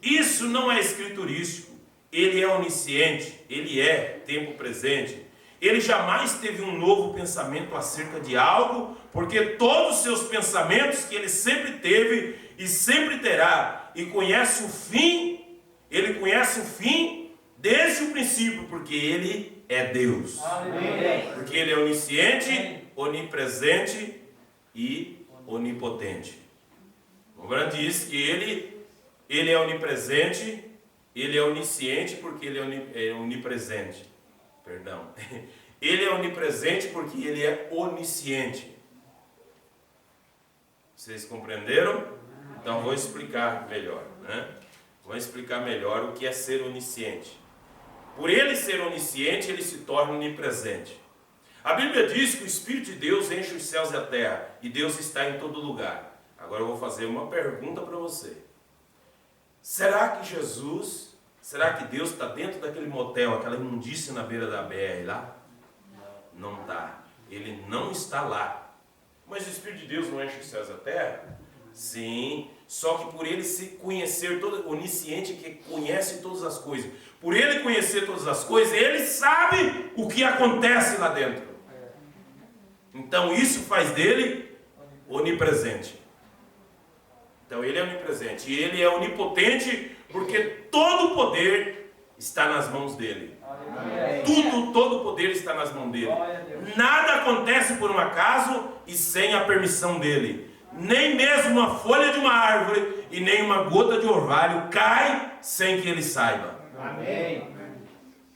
isso não é escriturístico. Ele é onisciente, ele é tempo presente. Ele jamais teve um novo pensamento acerca de algo, porque todos os seus pensamentos que ele sempre teve e sempre terá, e conhece o fim, ele conhece o fim desde o princípio, porque ele é Deus. Amém. Porque ele é onisciente, onipresente e onipotente. O grande diz que ele é onipresente, ele é onisciente porque ele é onipresente. Perdão. Ele é onipresente porque ele é onisciente. Vocês compreenderam? Então vou explicar melhor, né? Vou explicar melhor o que é ser onisciente. Por ele ser onisciente, ele se torna onipresente. A Bíblia diz que o Espírito de Deus enche os céus e a terra, e Deus está em todo lugar. Agora eu vou fazer uma pergunta para você. Será que Deus está dentro daquele motel, aquela imundícia na beira da BR lá? Não está. Ele não está lá. Mas o Espírito de Deus não enche os céus e a terra? Sim, só que por ele se conhecer, onisciente que conhece todas as coisas, por ele conhecer todas as coisas, ele sabe o que acontece lá dentro. Então isso faz dele onipresente. Então ele é onipresente. E ele é onipotente porque todo o poder está nas mãos dele. Todo o poder está nas mãos dele. Nada acontece por um acaso e sem a permissão dele. Nem mesmo uma folha de uma árvore e nem uma gota de orvalho cai sem que ele saiba. Amém.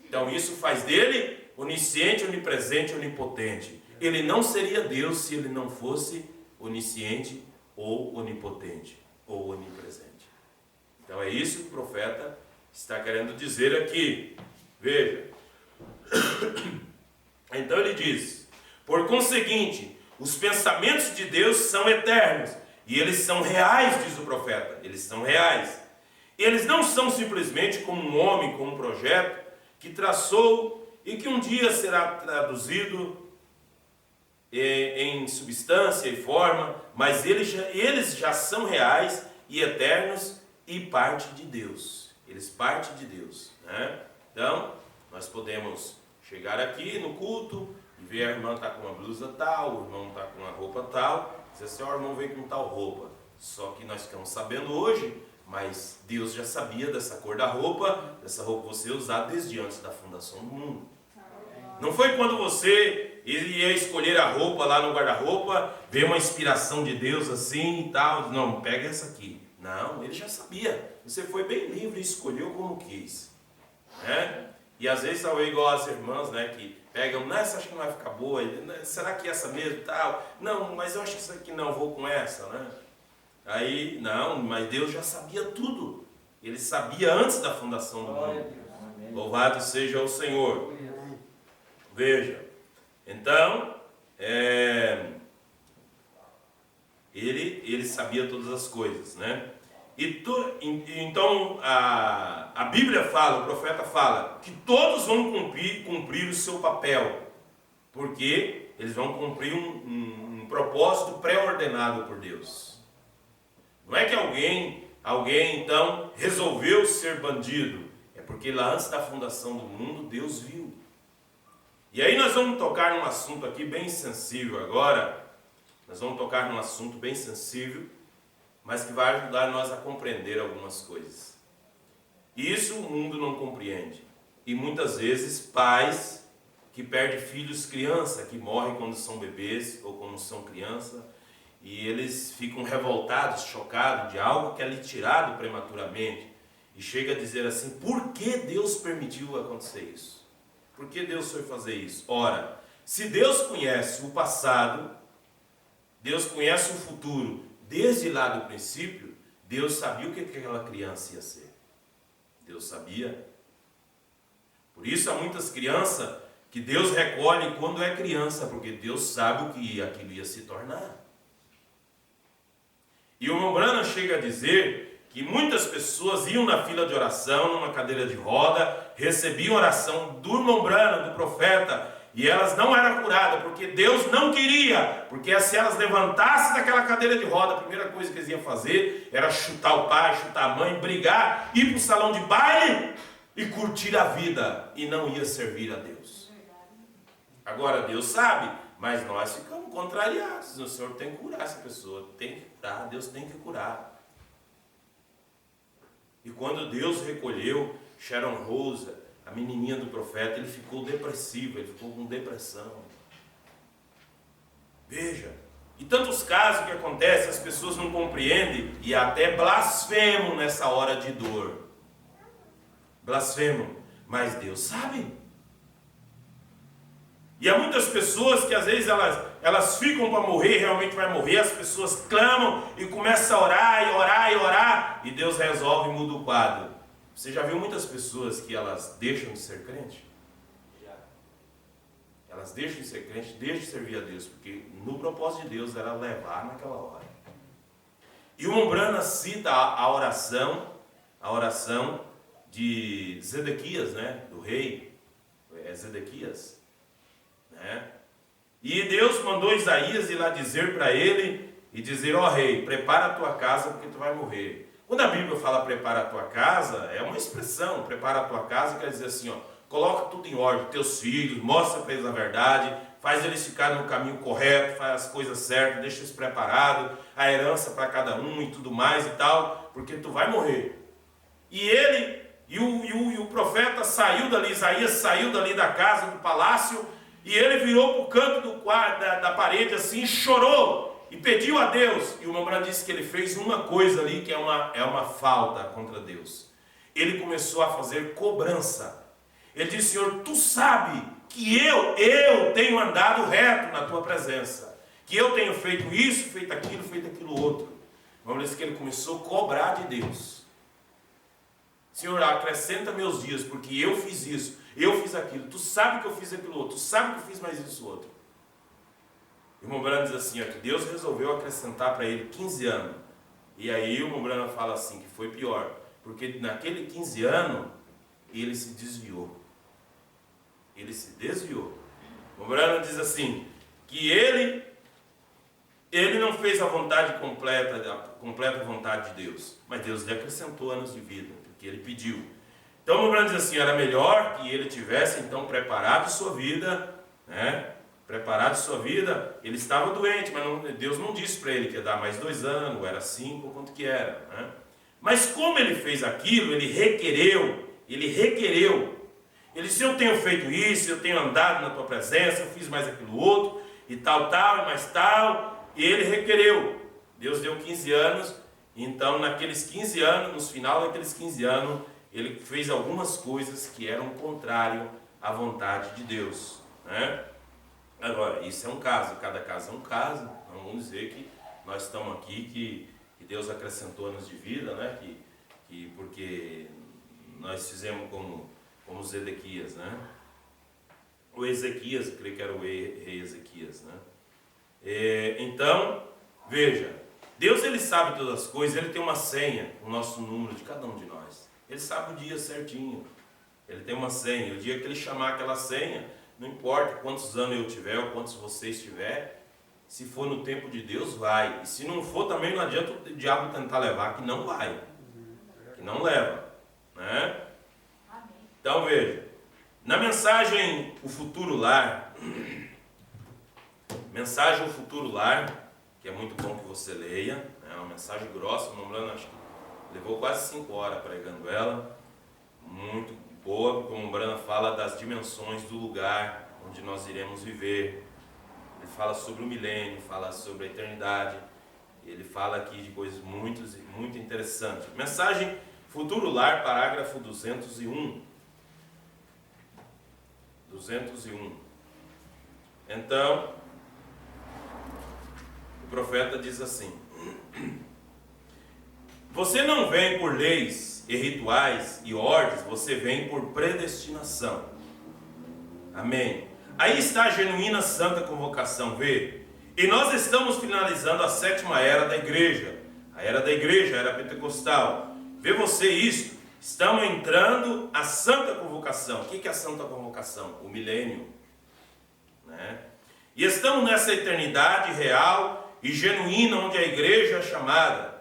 Então isso faz dele onisciente, onipresente, onipotente. Ele não seria Deus se ele não fosse onisciente ou onipotente ou onipresente. Então é isso que o profeta está querendo dizer aqui. Veja. Então ele diz: por conseguinte, os pensamentos de Deus são eternos e eles são reais, diz o profeta. Eles são reais. Eles não são simplesmente como um homem com um projeto que traçou e que um dia será traduzido em substância e forma, mas eles já são reais e eternos e parte de Deus. Eles partem de Deus, né? Então, nós podemos chegar aqui no culto e ver a irmã está com uma blusa tal, o irmão está com uma roupa tal, dizer assim, o irmão veio com tal roupa. Só que nós ficamos sabendo hoje, mas Deus já sabia dessa cor da roupa, dessa roupa você usar desde antes da fundação do mundo. Não foi quando você ia escolher a roupa lá no guarda-roupa, ver uma inspiração de Deus assim e tal, não, pega essa aqui. Não, ele já sabia. Você foi bem livre e escolheu como quis, né? E às vezes é igual as irmãs, né, que pegam, não, essa acho que não vai ficar boa, será que essa mesmo tal? Não, mas eu acho que essa aqui não, vou com essa, né? Aí, não, mas Deus já sabia tudo. Ele sabia antes da fundação do mundo. Louvado seja o Senhor. Veja, então, ele sabia todas as coisas, né? Então, a Bíblia fala, o profeta fala, que todos vão cumprir o seu papel, porque eles vão cumprir um propósito pré-ordenado por Deus. Não é que alguém então resolveu ser bandido, é porque lá antes da fundação do mundo, Deus viu. E aí nós vamos tocar num assunto aqui bem sensível agora. Nós vamos tocar num assunto bem sensível, mas que vai ajudar nós a compreender algumas coisas. E isso o mundo não compreende. E muitas vezes pais que perdem filhos criança, que morrem quando são bebês ou quando são criança, e eles ficam revoltados, chocados de algo que é lhe tirado prematuramente. E chega a dizer assim, por que Deus permitiu acontecer isso? Por que Deus foi fazer isso? Ora, se Deus conhece o passado, Deus conhece o futuro, desde lá do princípio, Deus sabia o que aquela criança ia ser. Deus sabia. Por isso há muitas crianças que Deus recolhe quando é criança, porque Deus sabe o que aquilo ia se tornar. E o Mombrana chega a dizer que muitas pessoas iam na fila de oração, numa cadeira de roda, recebiam oração do Mombrana, do profeta, e elas não eram curadas, porque Deus não queria, porque se elas levantassem daquela cadeira de roda, a primeira coisa que eles iam fazer era chutar o pai, chutar a mãe, brigar, ir para o salão de baile e curtir a vida, e não ia servir a Deus. Agora Deus sabe, mas nós ficamos contrariados. O Senhor tem que curar essa pessoa, tem que curar, Deus tem que curar. E quando Deus recolheu Sharon Rosa, a menininha do profeta, ele ficou depressivo, ele ficou com depressão. Veja, e tantos casos que acontecem, as pessoas não compreendem e até blasfemam nessa hora de dor. Blasfemam, mas Deus sabe. E há muitas pessoas que às vezes elas ficam para morrer, realmente vai morrer, as pessoas clamam e começam a orar e orar e orar, e Deus resolve e muda o quadro. Você já viu muitas pessoas que elas deixam de ser crente? Já. Elas deixam de ser crente, deixam de servir a Deus, porque no propósito de Deus era levar naquela hora. E o Mombrana cita a oração de Zedequias, né? Do rei Zedequias. Né? E Deus mandou Isaías ir lá dizer para ele, e dizer, ó rei, prepara a tua casa porque tu vai morrer. Quando a Bíblia fala prepara a tua casa, é uma expressão, prepara a tua casa, quer dizer assim, ó, coloca tudo em ordem, teus filhos, mostra para eles a verdade, faz eles ficarem no caminho correto, faz as coisas certas, deixa eles preparados, a herança para cada um e tudo mais e tal, porque tu vai morrer. E ele, o profeta saiu dali, Isaías saiu dali da casa, do palácio, e ele virou para o canto da parede assim, e chorou, e pediu a Deus. E o Mambrã disse que ele fez uma coisa ali, que é uma falta contra Deus. Ele começou a fazer cobrança. Ele disse, Senhor, tu sabe que eu tenho andado reto na tua presença, que eu tenho feito isso, feito aquilo outro. Vamos dizer que ele começou a cobrar de Deus. Senhor, acrescenta meus dias, porque eu fiz isso, eu fiz aquilo, tu sabe que eu fiz aquilo outro, tu sabe que eu fiz mais isso outro. E o Mambrã diz assim, ó, que Deus resolveu acrescentar para ele 15 anos. E aí o Mambrã fala assim, que foi pior, porque naquele 15 anos, ele se desviou. Ele se desviou. O Mambrã diz assim, que ele não fez a vontade completa, a completa vontade de Deus, mas Deus lhe acrescentou anos de vida, porque ele pediu. Então o Mambrã diz assim, era melhor que ele tivesse então preparado sua vida, né? Preparado sua vida, ele estava doente, mas Deus não disse para ele que ia dar mais 2 anos, ou era 5, ou quanto que era, né? Mas como ele fez aquilo, ele requereu, ele disse, eu tenho feito isso, eu tenho andado na tua presença, eu fiz mais aquilo outro, e tal, e mais tal, e ele requereu. Deus deu 15 anos, então naqueles 15 anos, no final daqueles 15 anos, ele fez algumas coisas que eram contrário à vontade de Deus, né? Agora, isso é um caso, cada caso é um caso, não vamos dizer que nós estamos aqui, que Deus acrescentou anos de vida, né? Porque nós fizemos como os Ezequias, né? O Ezequias, eu creio que era o rei Ezequias, né? Então, veja, Deus ele sabe todas as coisas, ele tem uma senha, o nosso número de cada um de nós. Ele sabe o dia certinho, ele tem uma senha, o dia que ele chamar aquela senha, não importa quantos anos eu tiver ou quantos vocês tiver, se for no tempo de Deus, vai. E se não for, também não adianta o diabo tentar levar, que não vai, que não leva, né? Então veja, na mensagem O Futuro Lar, mensagem O Futuro Lar, que é muito bom que você leia, é uma mensagem grossa, não lembro, acho que levou quase 5 horas pregando ela, muito boa, como o Brana fala das dimensões do lugar onde nós iremos viver. Ele fala sobre o milênio, fala sobre a eternidade, ele fala aqui de coisas muito interessantes. Mensagem Futuro Lar, parágrafo 201. Então, o profeta diz assim, você não vem por leis e rituais e ordens, você vem por predestinação. Amém. Aí está a genuína santa convocação, vê? E nós estamos finalizando a 7ª era da igreja. A era da igreja, a era pentecostal. Vê você isso? Estamos entrando a santa convocação. O que é a santa convocação? O milênio, né? E estamos nessa eternidade real e genuína onde a igreja é chamada.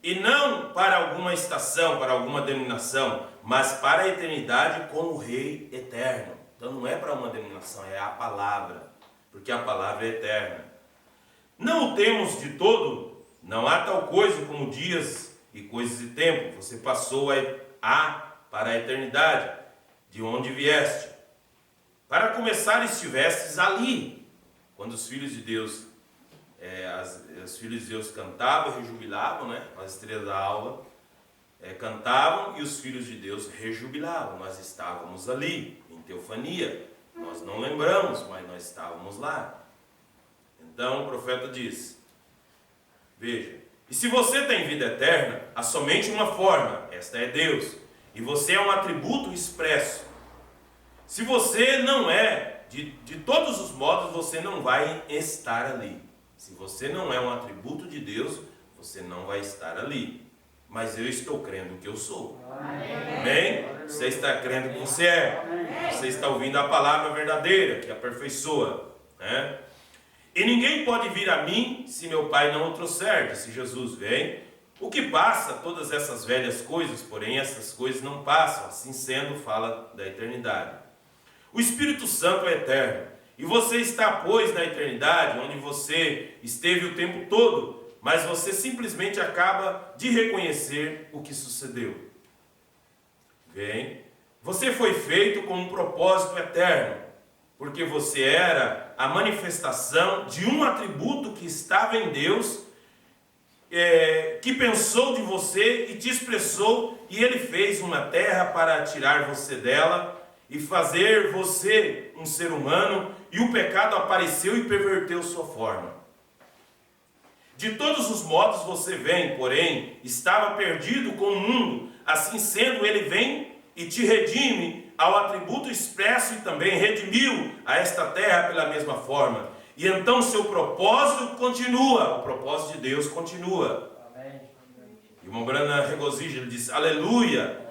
E não para alguma estação, para alguma denominação, mas para a eternidade como Rei eterno. Então não é para uma denominação, é a palavra, porque a palavra é eterna. Não o temos de todo, não há tal coisa como dias e coisas de tempo. Você passou para a eternidade, de onde vieste. Para começar, estivestes ali, quando os filhos de Deus, os filhos de Deus cantavam, rejubilavam, né? As estrelas da alva cantavam e os filhos de Deus rejubilavam. Nós estávamos ali, em teofania. Nós não lembramos, mas nós estávamos lá. Então o profeta diz, veja, e se você tem vida eterna, há somente uma forma, esta é Deus, e você é um atributo expresso. Se você não é, de todos os modos, você não vai estar ali. Se você não é um atributo de Deus, você não vai estar ali. Mas eu estou crendo que eu sou. Amém? Você está crendo que você é. Você está ouvindo a palavra verdadeira, que aperfeiçoa, né? E ninguém pode vir a mim se meu Pai não o trouxer, disse Jesus. Vem. O que passa, todas essas velhas coisas, porém essas coisas não passam, assim sendo, fala da eternidade. O Espírito Santo é eterno, e você está, pois, na eternidade, onde você esteve o tempo todo, mas você simplesmente acaba de reconhecer o que sucedeu. Vem, você foi feito com um propósito eterno, porque você era a manifestação de um atributo que estava em Deus, que pensou de você e te expressou, e Ele fez uma terra para tirar você dela e fazer você um ser humano, e o pecado apareceu e perverteu sua forma. De todos os modos você vem, porém, estava perdido com o mundo, assim sendo Ele vem e te redime ao atributo expresso e também redimiu a esta terra pela mesma forma. E então seu propósito continua, o propósito de Deus continua. Amém. E uma Brana regozija, ele diz, aleluia,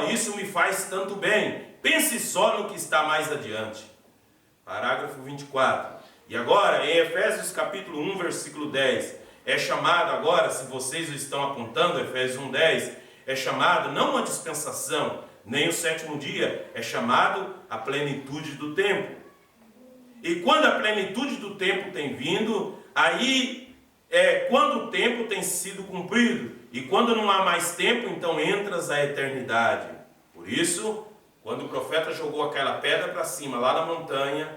isso me faz tanto bem, pense só no que está mais adiante. Parágrafo 24. E agora, em Efésios capítulo 1, versículo 10, é chamado agora, se vocês estão apontando, Efésios 1, 10, é chamado não uma dispensação, nem o sétimo dia, é chamado a plenitude do tempo. E quando a plenitude do tempo tem vindo, aí é quando o tempo tem sido cumprido. E quando não há mais tempo, então entras a eternidade. Por isso, quando o profeta jogou aquela pedra para cima, lá na montanha,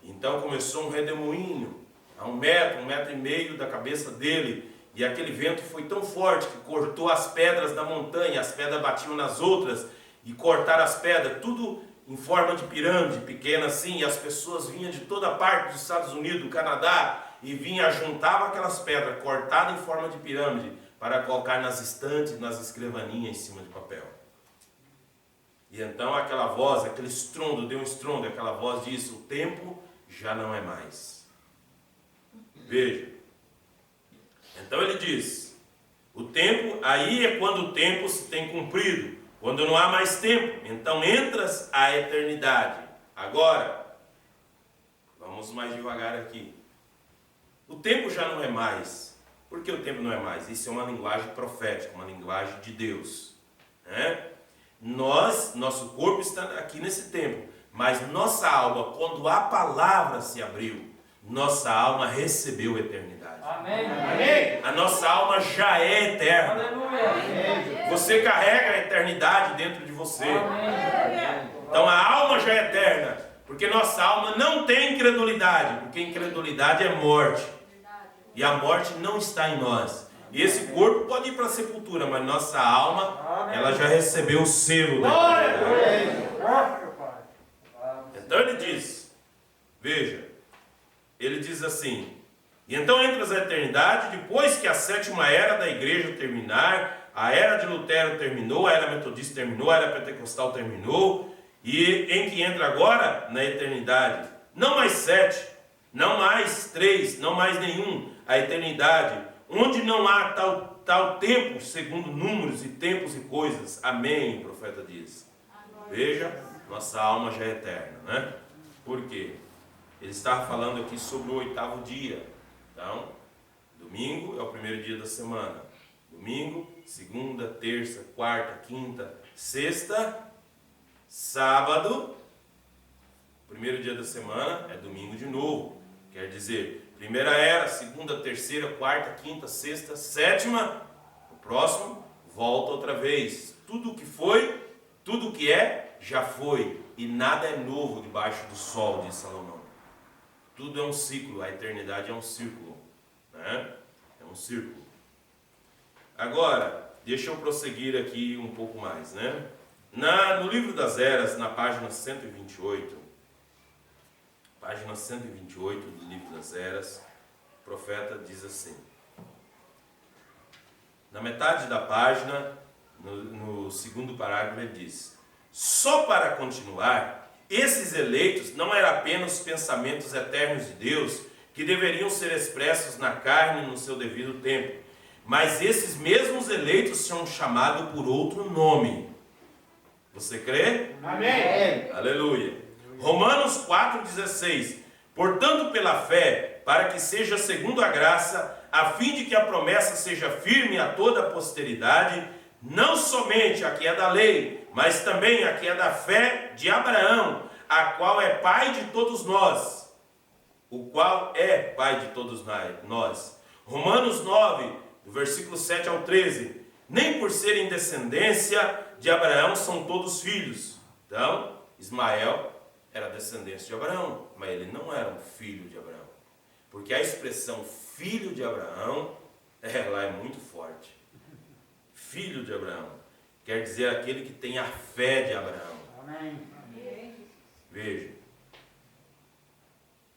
então começou um redemoinho, a 1 metro e meio da cabeça dele. E aquele vento foi tão forte que cortou as pedras da montanha, as pedras batiam nas outras e cortaram as pedras, tudo em forma de pirâmide, pequena assim, e as pessoas vinham de toda parte dos Estados Unidos, do Canadá, e juntavam aquelas pedras cortadas em forma de pirâmide, para colocar nas estantes, nas escrivaninhas em cima de papel. E então aquela voz, aquele estrondo, deu um estrondo, aquela voz disse, o tempo já não é mais. Veja. Então ele diz, o tempo, aí é quando o tempo se tem cumprido. Quando não há mais tempo, então entras a eternidade. Agora, vamos mais devagar aqui. O tempo já não é mais. Por que o tempo não é mais? Isso é uma linguagem profética, uma linguagem de Deus. Nosso corpo está aqui nesse tempo, mas nossa alma, quando a palavra se abriu, nossa alma recebeu a eternidade. Amém. Amém. A nossa alma já é eterna. Aleluia. Você carrega a eternidade dentro de você. Amém. Então a alma já é eterna, porque nossa alma não tem incredulidade, porque incredulidade é morte. E a morte não está em nós. E esse corpo pode ir para a sepultura, mas nossa alma, ela já recebeu o selo da eternidade. Então ele diz, veja, ele diz assim, e então entras a eternidade, depois que a 7ª era da igreja terminar, a era de Lutero terminou, a era metodista terminou, a era pentecostal terminou, e em que entra agora na eternidade, não mais 7, não mais 3, não mais nenhum, a eternidade, onde não há tal tempo, segundo números e tempos e coisas. Amém, o profeta diz. Veja, nossa alma já é eterna, né? Por quê? Ele estava falando aqui sobre o 8º dia. Então, domingo é o primeiro dia da semana. Domingo, segunda, terça, quarta, quinta, sexta, sábado. Primeiro dia da semana é domingo de novo. Quer dizer, primeira era, segunda, terceira, quarta, quinta, sexta, 7ª. O próximo, volta outra vez. Tudo que foi, tudo que é, já foi. E nada é novo debaixo do sol, diz Salomão. Tudo é um ciclo, a eternidade é um círculo, né? É um círculo. Agora, deixa eu prosseguir aqui um pouco mais, né? No livro das Eras, na página 128, do livro das Eras, o profeta diz assim, na metade da página, no segundo parágrafo, ele diz, só para continuar, esses eleitos não eram apenas pensamentos eternos de Deus que deveriam ser expressos na carne no seu devido tempo, mas esses mesmos eleitos são chamados por outro nome. Você crê? Amém. Aleluia. Romanos 4,16. Portanto, pela fé, para que seja segundo a graça, a fim de que a promessa seja firme a toda a posteridade, não somente a que é da lei, mas também a que é da fé de Abraão, a qual é pai de todos nós. O qual é pai de todos nós. Romanos 9, do versículo 7 ao 13. Nem por serem descendência de Abraão são todos filhos. Então, Ismael era descendência de Abraão, mas ele não era um filho de Abraão. Porque a expressão filho de Abraão, ela é muito forte. Filho de Abraão quer dizer aquele que tem a fé de Abraão. Amém. Veja.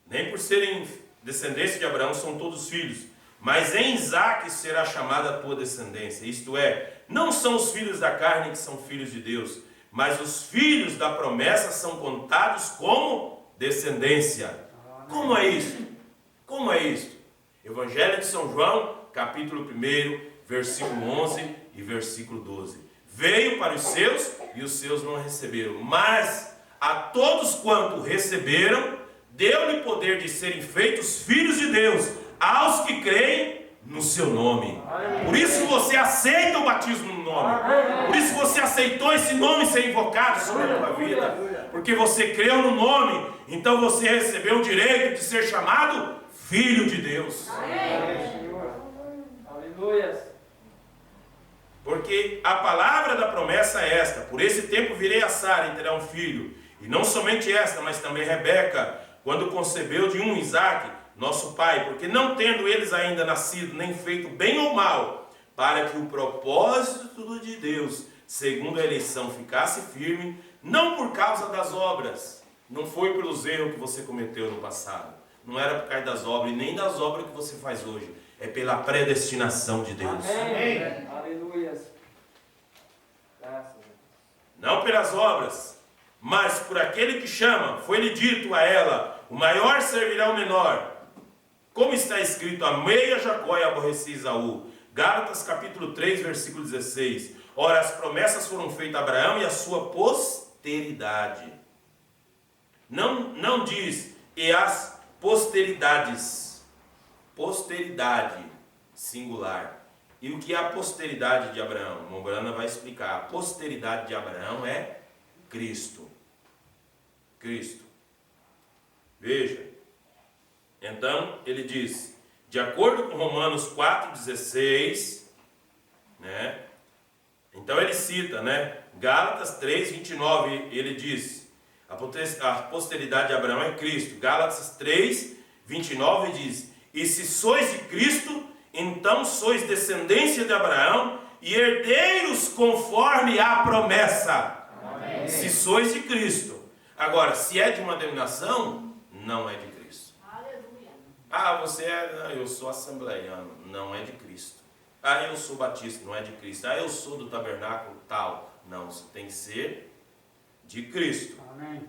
Nem por serem descendência de Abraão são todos filhos, mas em Isaque será chamada a tua descendência. Isto é, não são os filhos da carne que são filhos de Deus, mas os filhos da promessa são contados como descendência. Como é isso? Como é isso? Evangelho de São João, capítulo 1, versículo 11 e versículo 12. Veio para os seus e os seus não receberam, mas a todos quanto receberam, deu-lhe poder de serem feitos filhos de Deus, aos que creem no seu nome. Por isso você aceita o batismo no nome. Por isso você aceitou esse nome ser invocado sobre a tua vida. Porque você creu no nome, então você recebeu o direito de ser chamado filho de Deus. Aleluia. Porque a palavra da promessa é esta: por esse tempo virei a Sara e terá um filho. E não somente esta, mas também Rebeca, quando concebeu de um Isaque, nosso pai, porque não tendo eles ainda nascido, nem feito bem ou mal, para que o propósito de Deus, segundo a eleição, ficasse firme, não por causa das obras, não foi pelos erros que você cometeu no passado, não era por causa das obras, e nem das obras que você faz hoje, é pela predestinação de Deus. Amém. Aleluia. Não pelas obras, mas por aquele que chama. Foi-lhe dito a ela: o maior servirá ao menor. Como está escrito: amei a Jacó e aborreci Esaú. Gálatas capítulo 3, versículo 16. Ora, as promessas foram feitas a Abraão e a sua posteridade. Não diz e as posteridades. Posteridade, singular. E o que é a posteridade de Abraão? Mombrana vai explicar. A posteridade de Abraão é Cristo. Cristo. Veja. Então, ele diz, de acordo com Romanos 4,16, né? Então ele cita, né? Gálatas 3,29, ele diz, a posteridade de Abraão é Cristo. Gálatas 3,29 diz, e se sois de Cristo, então sois descendência de Abraão e herdeiros conforme a promessa. Amém. Se sois de Cristo. Agora, se é de uma denominação, não é de Cristo. Aleluia. Ah, você é, eu sou assembleiano, não é de Cristo. Ah, eu sou batista, não é de Cristo. Ah, eu sou do tabernáculo tal. Não, você tem que ser de Cristo. Amém.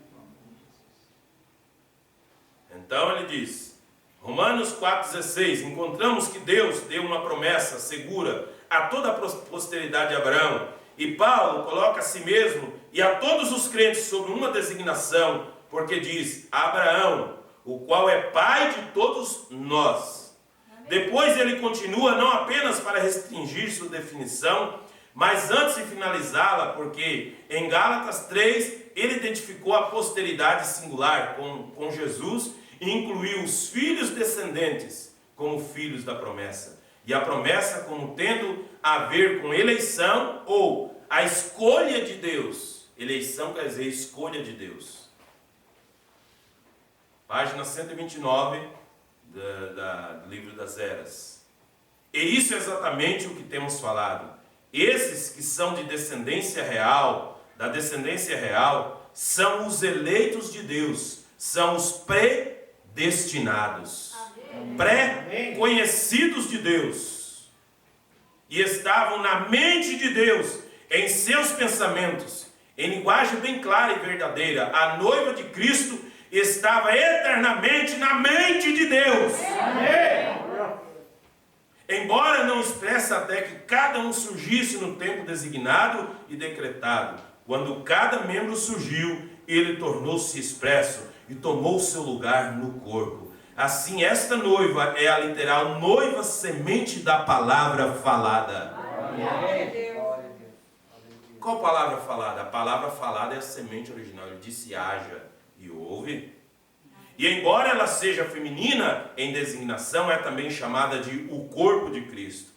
Então ele diz, Romanos 4,16, encontramos que Deus deu uma promessa segura a toda a posteridade de Abraão. E Paulo coloca a si mesmo e a todos os crentes sobre uma designação, porque diz, Abraão, o qual é pai de todos nós. Depois ele continua não apenas para restringir sua definição, mas antes de finalizá-la, porque em Gálatas 3 ele identificou a posteridade singular com Jesus e incluiu os filhos descendentes como filhos da promessa. E a promessa como tendo a ver com eleição ou a escolha de Deus. Eleição quer dizer escolha de Deus. Página 129 do livro das Eras. E isso é exatamente o que temos falado. Esses que são de descendência real, da descendência real, são os eleitos de Deus, são os predestinados, pré-conhecidos de Deus, e estavam na mente de Deus, em seus pensamentos, em linguagem bem clara e verdadeira. A noiva de Cristo estava eternamente na mente de Deus. Amém. Embora não expresse até que cada um surgisse no tempo designado e decretado. Quando cada membro surgiu, ele tornou-se expresso e tomou seu lugar no corpo. Assim, esta noiva é a literal noiva semente da palavra falada. Qual palavra falada? A palavra falada é a semente original. Ele disse haja e houve. E embora ela seja feminina em designação, é também chamada de o corpo de Cristo.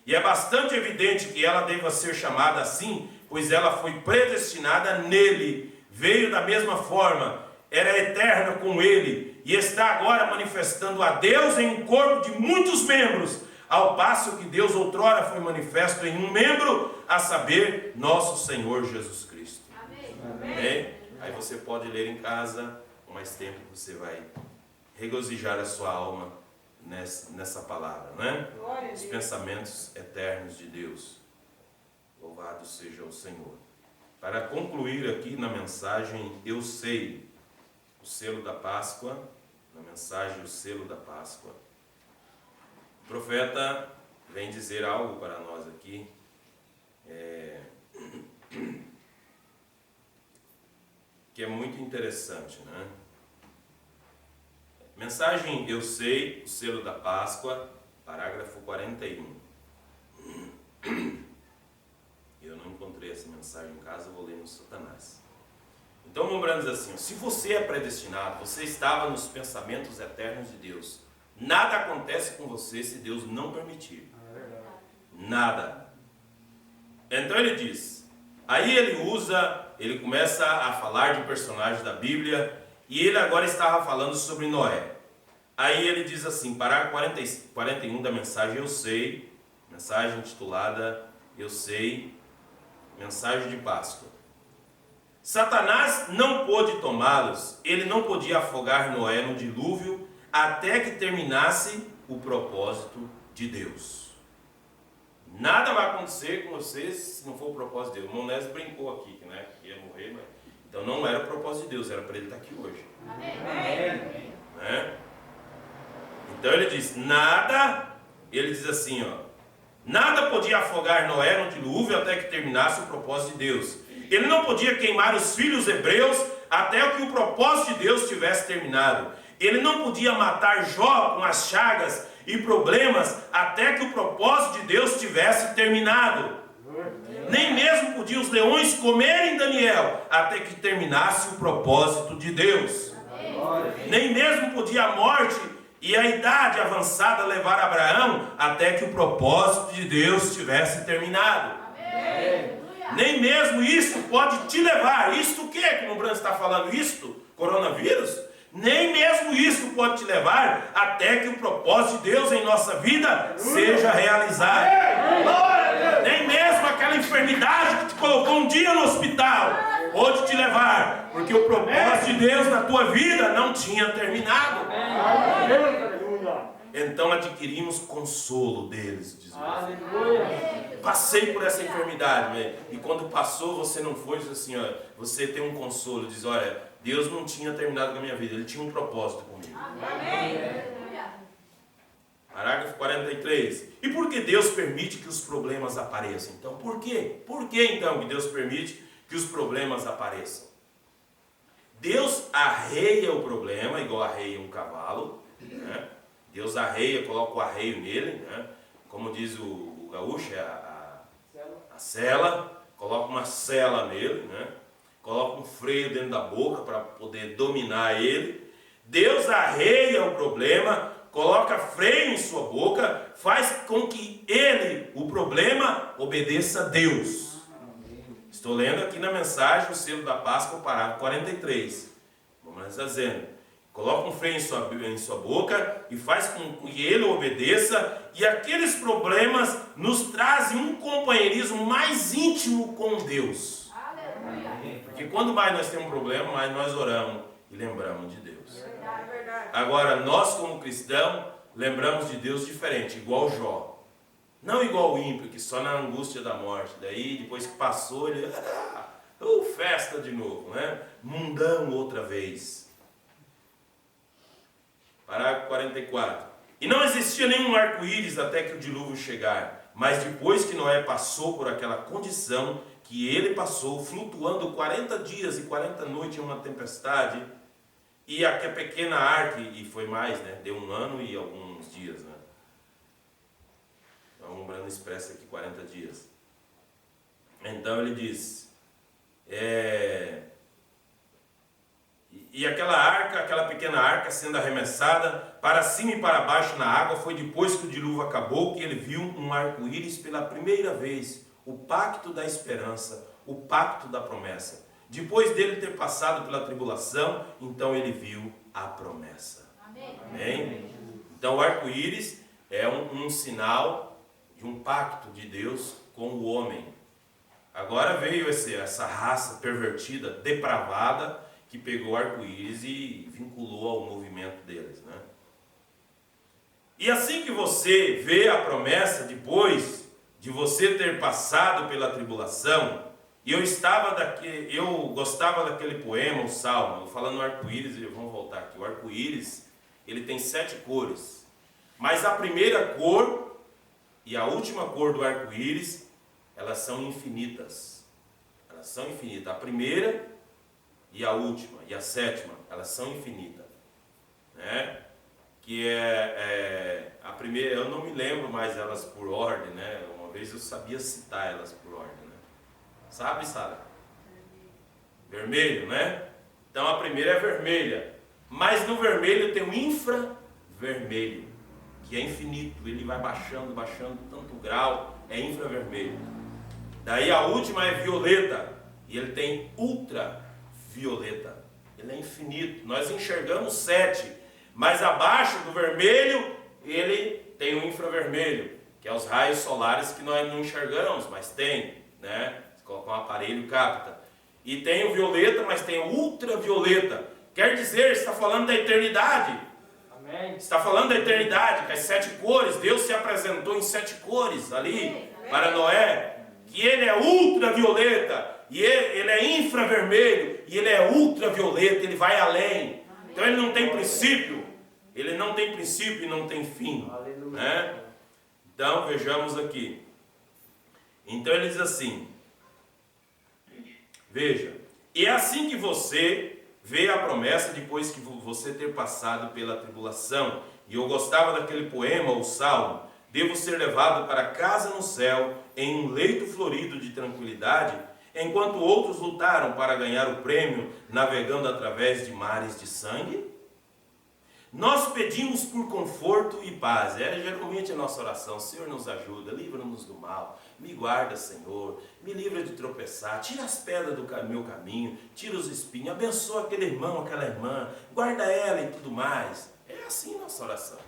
E é bastante evidente que ela deva ser chamada assim, pois ela foi predestinada nele, veio da mesma forma, era eterna com ele, e está agora manifestando a Deus em um corpo de muitos membros, ao passo que Deus outrora foi manifesto em um membro, a saber, nosso Senhor Jesus Cristo. Amém. Amém? Aí você pode ler em casa, com mais tempo você vai regozijar a sua alma nessa palavra, né? Os pensamentos eternos de Deus. Louvado seja o Senhor. Para concluir aqui na mensagem, eu sei, o selo da Páscoa, na mensagem o selo da Páscoa, o profeta vem dizer algo para nós aqui, que é muito interessante, né? Mensagem eu sei, o selo da Páscoa, parágrafo 41. Eu não encontrei essa mensagem em casa, vou ler no Satanás. Então, lembrando assim, se você é predestinado, você estava nos pensamentos eternos de Deus, nada acontece com você se Deus não permitir. Nada. Então ele diz, aí ele começa a falar de personagens da Bíblia, e ele agora estava falando sobre Noé. Aí ele diz assim, parágrafo 41 da mensagem eu sei, mensagem intitulada eu sei, mensagem de Páscoa. Satanás não pôde tomá-los, ele não podia afogar Noé no dilúvio, até que terminasse o propósito de Deus. Nada vai acontecer com vocês se não for o propósito de Deus. O Monés brincou aqui, né, que ia morrer, mas... Então não era o propósito de Deus, era para ele estar aqui hoje. Amém. Né? Então ele diz, ele diz assim, nada podia afogar Noé no dilúvio até que terminasse o propósito de Deus. Ele não podia queimar os filhos hebreus até que o propósito de Deus tivesse terminado. Ele não podia matar Jó com as chagas e problemas até que o propósito de Deus tivesse terminado. Nem mesmo podia os leões comerem Daniel até que terminasse o propósito de Deus. Nem mesmo podia a morte e a idade avançada levar Abraão até que o propósito de Deus tivesse terminado. Nem mesmo isso pode te levar. Isto o que? Como o Branco está falando? Isto? Coronavírus? Nem mesmo isso pode te levar até que o propósito de Deus em nossa vida seja realizado. Nem mesmo aquela enfermidade que te colocou um dia no hospital pode te levar, porque o propósito de Deus na tua vida não tinha terminado. Então adquirimos consolo deles, diz o passei por essa enfermidade, e quando passou você não foi, diz assim, você tem um consolo, diz, olha, Deus não tinha terminado com a minha vida, Ele tinha um propósito comigo. Amém. Parágrafo 43. E por que Deus permite que os problemas apareçam? Então, por quê? Por que então que Deus permite que os problemas apareçam? Deus arreia o problema, igual arreia um cavalo, né? Deus arreia, coloca o arreio nele, né? Como diz o gaúcho, é a sela, coloca uma sela nele, né? Coloca um freio dentro da boca para poder dominar ele. Deus arreia o problema, coloca freio em sua boca, faz com que ele, o problema, obedeça a Deus. Estou lendo aqui na mensagem o selo da Páscoa, parágrafo 43. Vamos dizendo, coloca um freio em sua boca e faz com que ele obedeça, e aqueles problemas nos trazem um companheirismo mais íntimo com Deus. Porque quando mais nós temos um problema, mais nós oramos e lembramos de Deus. Agora, nós como cristãos, lembramos de Deus diferente, igual Jó. Não igual o ímpio, que só na angústia da morte. Daí, depois que passou, ele... festa de novo, né? Mundão outra vez. Parágrafo 44. E não existia nenhum arco-íris até que o dilúvio chegar. Mas depois que Noé passou por aquela condição que ele passou, flutuando 40 dias e 40 noites em uma tempestade, E a pequena arca, e foi mais, né? Deu 1 ano e alguns dias, né? Então, o Brando expressa aqui 40 dias. Então ele diz, e aquela pequena arca sendo arremessada para cima e para baixo na água, foi depois que o dilúvio acabou que ele viu um arco-íris pela primeira vez, o pacto da esperança, o pacto da promessa. Depois dele ter passado pela tribulação, então ele viu a promessa. Amém? Amém? Então o arco-íris é um sinal de um pacto de Deus com o homem. Agora veio essa raça pervertida, depravada, que pegou o arco-íris e vinculou ao movimento deles, né? E assim que você vê a promessa, depois de você ter passado pela tribulação, e eu gostava daquele poema, o Salmo, falando no arco-íris, vamos voltar aqui, o arco-íris, ele tem 7 cores, mas a primeira cor e a última cor do arco-íris, elas são infinitas, a primeira e a última, e a 7ª, elas são infinitas, né? Que a primeira, eu não me lembro mais elas por ordem, né? Uma vez eu sabia citar elas por ordem, né? Sabe, Sara? Vermelho, né? Então a primeira é vermelha, mas no vermelho tem um infravermelho, que é infinito, ele vai baixando tanto grau, é infravermelho. Daí a última é violeta, e ele tem ultravioleta, ele é infinito. Nós enxergamos 7, mas abaixo do vermelho ele tem o infravermelho, que é os raios solares que nós não enxergamos, mas tem, né? Você coloca um aparelho e capta. E tem o violeta, mas tem o ultravioleta. Quer dizer, está falando da eternidade. Amém. Está falando da eternidade, que as 7 cores, Deus se apresentou em 7 cores ali para Noé, que ele é ultravioleta, e ele é infravermelho, e ele é ultravioleta, ele vai além. Então ele não tem princípio, e não tem fim, né? Então vejamos aqui. Então ele diz assim, veja, e é assim que você vê a promessa depois que você ter passado pela tribulação. E eu gostava daquele poema, o Salmo, devo ser levado para casa no céu, em um leito florido de tranquilidade, enquanto outros lutaram para ganhar o prêmio, navegando através de mares de sangue? Nós pedimos por conforto e paz. Geralmente a nossa oração: Senhor, nos ajuda, livra-nos do mal, me guarda, Senhor, me livra de tropeçar, tira as pedras do meu caminho, tira os espinhos, abençoa aquele irmão, aquela irmã, guarda ela e tudo mais. É assim a nossa oração.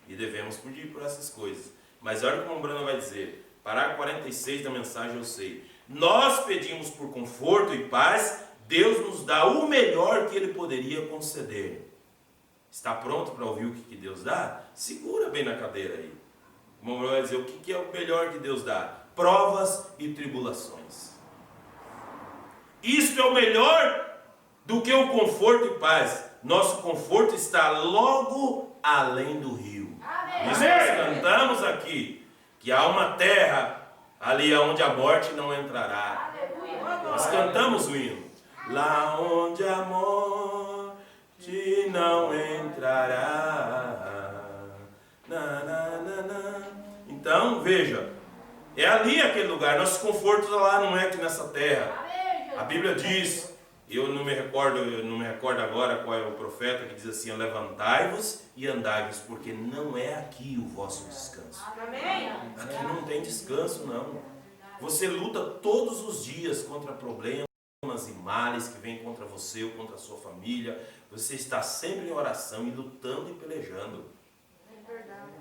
E devemos pedir por essas coisas. Mas olha como o Bruno vai dizer, parágrafo 46 da mensagem eu sei. Nós pedimos por conforto e paz, Deus nos dá o melhor que Ele poderia conceder. Está pronto para ouvir o que Deus dá? Segura bem na cadeira aí. O Bruno vai dizer o que é o melhor que Deus dá. Provas e tribulações. Isto é o melhor do que o conforto e paz. Nosso conforto está logo além do rio. Amém. Isso nós cantamos aqui, que há uma terra ali onde a morte não entrará. Aleluia. Nós cantamos o hino. Lá onde a morte não entrará. Na, na, na, na. Então, veja, é ali aquele lugar. Nosso conforto lá não é aqui nessa terra. A Bíblia diz, eu não me recordo agora qual é o profeta que diz assim: levantai-vos e andai-vos, porque não é aqui o vosso descanso. Aqui não tem descanso, não. Você luta todos os dias contra problemas e males que vêm contra você ou contra a sua família. Você está sempre em oração e lutando e pelejando.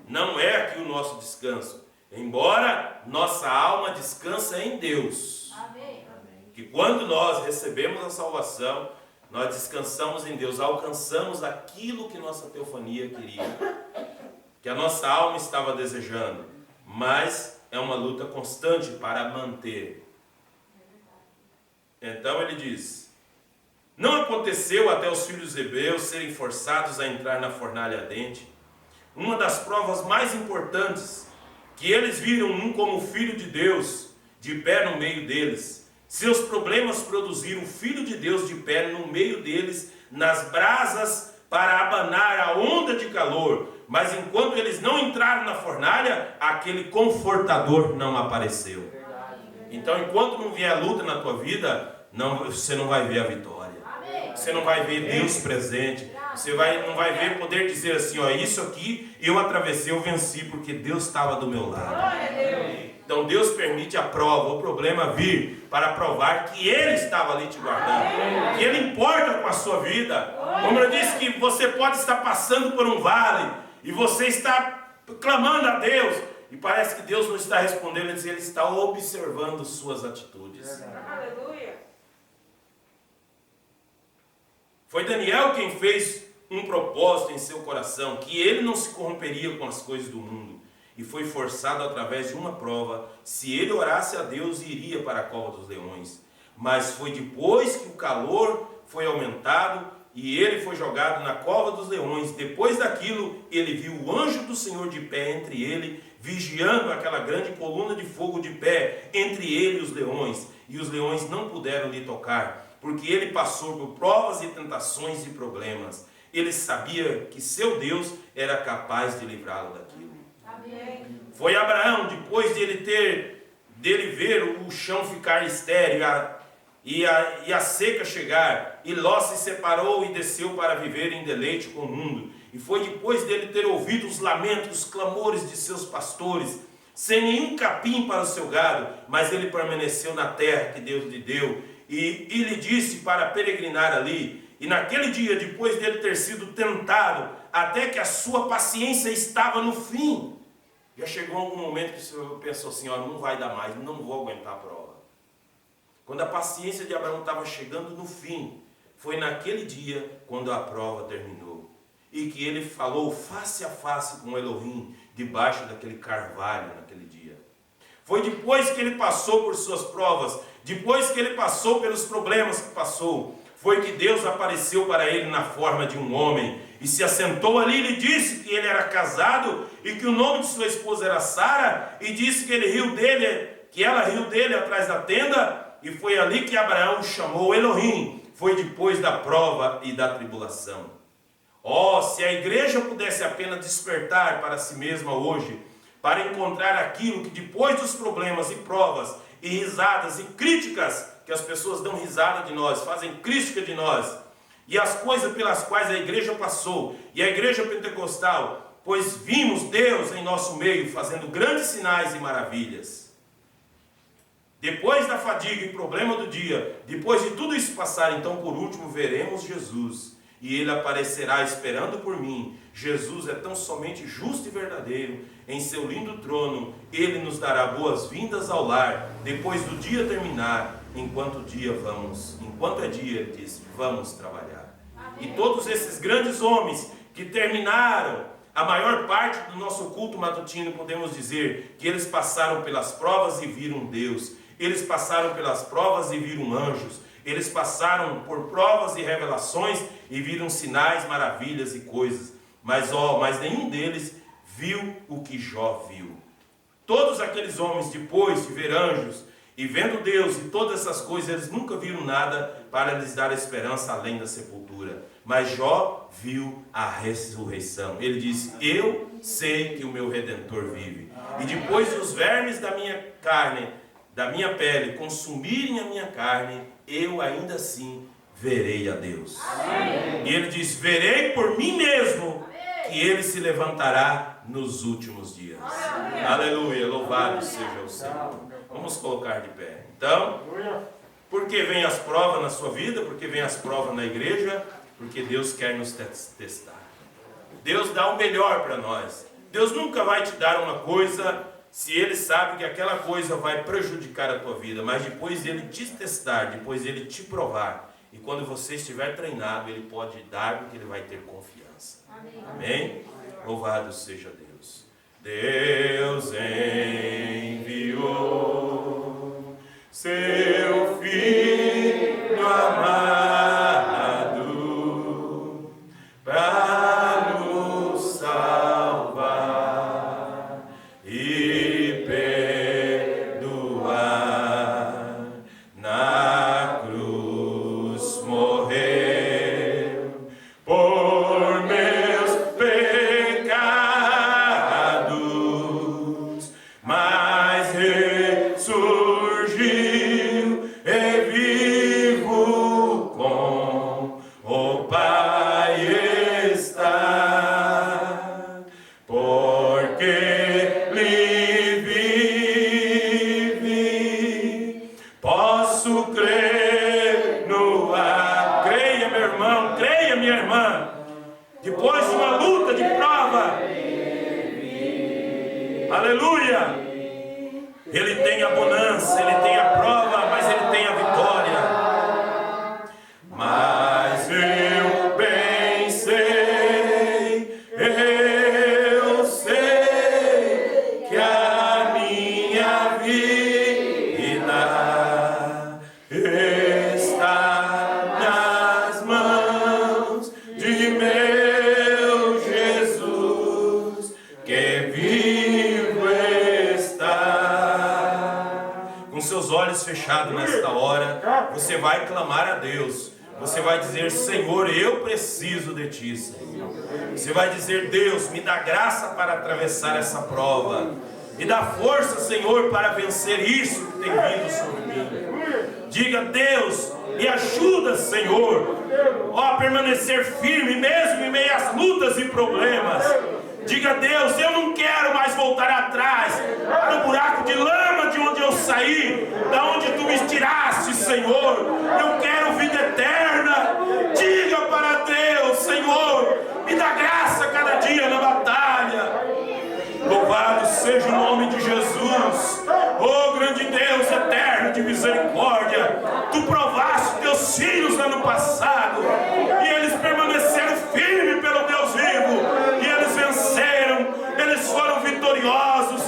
Não é aqui o nosso descanso. Embora nossa alma descansa em Deus. Amém. Que quando nós recebemos a salvação, nós descansamos em Deus, alcançamos aquilo que nossa teofania queria, que a nossa alma estava desejando, mas é uma luta constante para manter. Então ele diz: não aconteceu até os filhos hebreus serem forçados a entrar na fornalha ardente. Uma das provas mais importantes, que eles viram um como filho de Deus, de pé no meio deles. Seus problemas produziram o Filho de Deus de pé no meio deles, nas brasas para abanar a onda de calor. Mas enquanto eles não entraram na fornalha, aquele confortador não apareceu. Então, enquanto não vier a luta na tua vida, você não vai ver a vitória. Você não vai ver Deus presente. Você não vai ver poder dizer assim, ó, isso aqui eu atravessei, eu venci, porque Deus estava do meu lado. Então Deus permite a prova, o problema vir para provar que Ele estava ali te guardando, que Ele importa com a sua vida. Como eu disse, que você pode estar passando por um vale e você está clamando a Deus e parece que Deus não está respondendo, Ele está observando suas atitudes. Aleluia. Foi Daniel quem fez um propósito em seu coração, que ele não se corromperia com as coisas do mundo, e foi forçado através de uma prova. Se ele orasse a Deus, iria para a cova dos leões. Mas foi depois que o calor foi aumentado e ele foi jogado na cova dos leões. Depois daquilo, ele viu o anjo do Senhor de pé entre ele, vigiando aquela grande coluna de fogo de pé entre ele e os leões. E os leões não puderam lhe tocar, porque ele passou por provas e tentações e problemas. Ele sabia que seu Deus era capaz de livrá-lo daquilo. Amém. Foi Abraão, depois dele ver o chão ficar estéril e a seca chegar, e Ló se separou e desceu para viver em deleite com o mundo. E foi depois dele ter ouvido os lamentos, os clamores de seus pastores, sem nenhum capim para o seu gado, mas ele permaneceu na terra que Deus lhe deu, e lhe disse para peregrinar ali. E naquele dia, depois dele ter sido tentado, até que a sua paciência estava no fim, já chegou algum momento que o Senhor pensou assim, ó, não vai dar mais, não vou aguentar a prova. Quando a paciência de Abraão estava chegando no fim, foi naquele dia quando a prova terminou. E que ele falou face a face com Elohim, debaixo daquele carvalho naquele dia. Foi depois que ele passou por suas provas, depois que ele passou pelos problemas que passou, foi que Deus apareceu para ele na forma de um homem, e se assentou ali e lhe disse que ele era casado, e que o nome de sua esposa era Sara, e disse que ela riu dele atrás da tenda, e foi ali que Abraão chamou Elohim. Foi depois da prova e da tribulação. Oh, se a igreja pudesse apenas despertar para si mesma hoje, para encontrar aquilo que depois dos problemas e provas, e risadas e críticas, que as pessoas dão risada de nós, fazem crítica de nós, e as coisas pelas quais a igreja passou, e a igreja pentecostal, pois vimos Deus em nosso meio, fazendo grandes sinais e maravilhas. Depois da fadiga e problema do dia, depois de tudo isso passar, então por último veremos Jesus, e Ele aparecerá esperando por mim. Jesus é tão somente justo e verdadeiro. Em seu lindo trono, Ele nos dará boas-vindas ao lar, depois do dia terminar, enquanto é dia, Ele disse, vamos trabalhar. Amém. E todos esses grandes homens que terminaram a maior parte do nosso culto matutino, podemos dizer que eles passaram pelas provas e viram Deus. Eles passaram pelas provas e viram anjos. Eles passaram por provas e revelações e viram sinais, maravilhas e coisas. Mas nenhum deles viu o que Jó viu. Todos aqueles homens, depois de ver anjos e vendo Deus e todas essas coisas, eles nunca viram nada para lhes dar esperança além da sepultura. Mas Jó viu a ressurreição. Ele disse, eu sei que o meu Redentor vive. E depois os vermes da minha carne, da minha pele, consumirem a minha carne, eu ainda assim verei a Deus. Amém. E ele diz, verei por mim mesmo, que Ele se levantará nos últimos dias. Amém. Aleluia, louvado seja o Senhor. Vamos colocar de pé. Então, por que vem as provas na sua vida? Por que vem as provas na igreja? Porque Deus quer nos testar. Deus dá o melhor para nós. Deus nunca vai te dar uma coisa se Ele sabe que aquela coisa vai prejudicar a tua vida, mas depois Ele te testar, depois Ele te provar, e quando você estiver treinado, Ele pode dar, porque Ele vai ter confiança. Amém? Amém? Louvado seja Deus. Deus enviou seu Filho amado para nos salvar e perdoar. Na cruz morreu depois de uma luta, de prova, aleluia, ele tem a bonança, ele tem a prova, mas ele tem a vitória. Mas eu bem sei, eu sei que a minha vida está nas mãos de meu Jesus, que vivo está. Com seus olhos fechados nesta hora, você vai clamar a Deus. Você vai dizer: Senhor, eu preciso de Ti, Senhor. Você vai dizer: Deus, me dá graça para atravessar essa prova. Me dá força, Senhor, para vencer isso que tem vindo sobre mim. Diga: Deus, me ajuda, Senhor, a permanecer firme, mesmo em meio às lutas e problemas. Diga: Deus, eu não quero mais voltar atrás para o buraco de lama de onde eu saí, da onde Tu me tiraste, Senhor. Eu quero vida eterna. Diga para Deus: Senhor, me dá graça cada dia na batalha. Louvado seja o nome de Jesus. Oh, grande Deus eterno de misericórdia, Tu provaste Teus filhos ano passado, e eles permaneceram firmes pelo Deus vivo, e eles venceram, eles foram vitoriosos,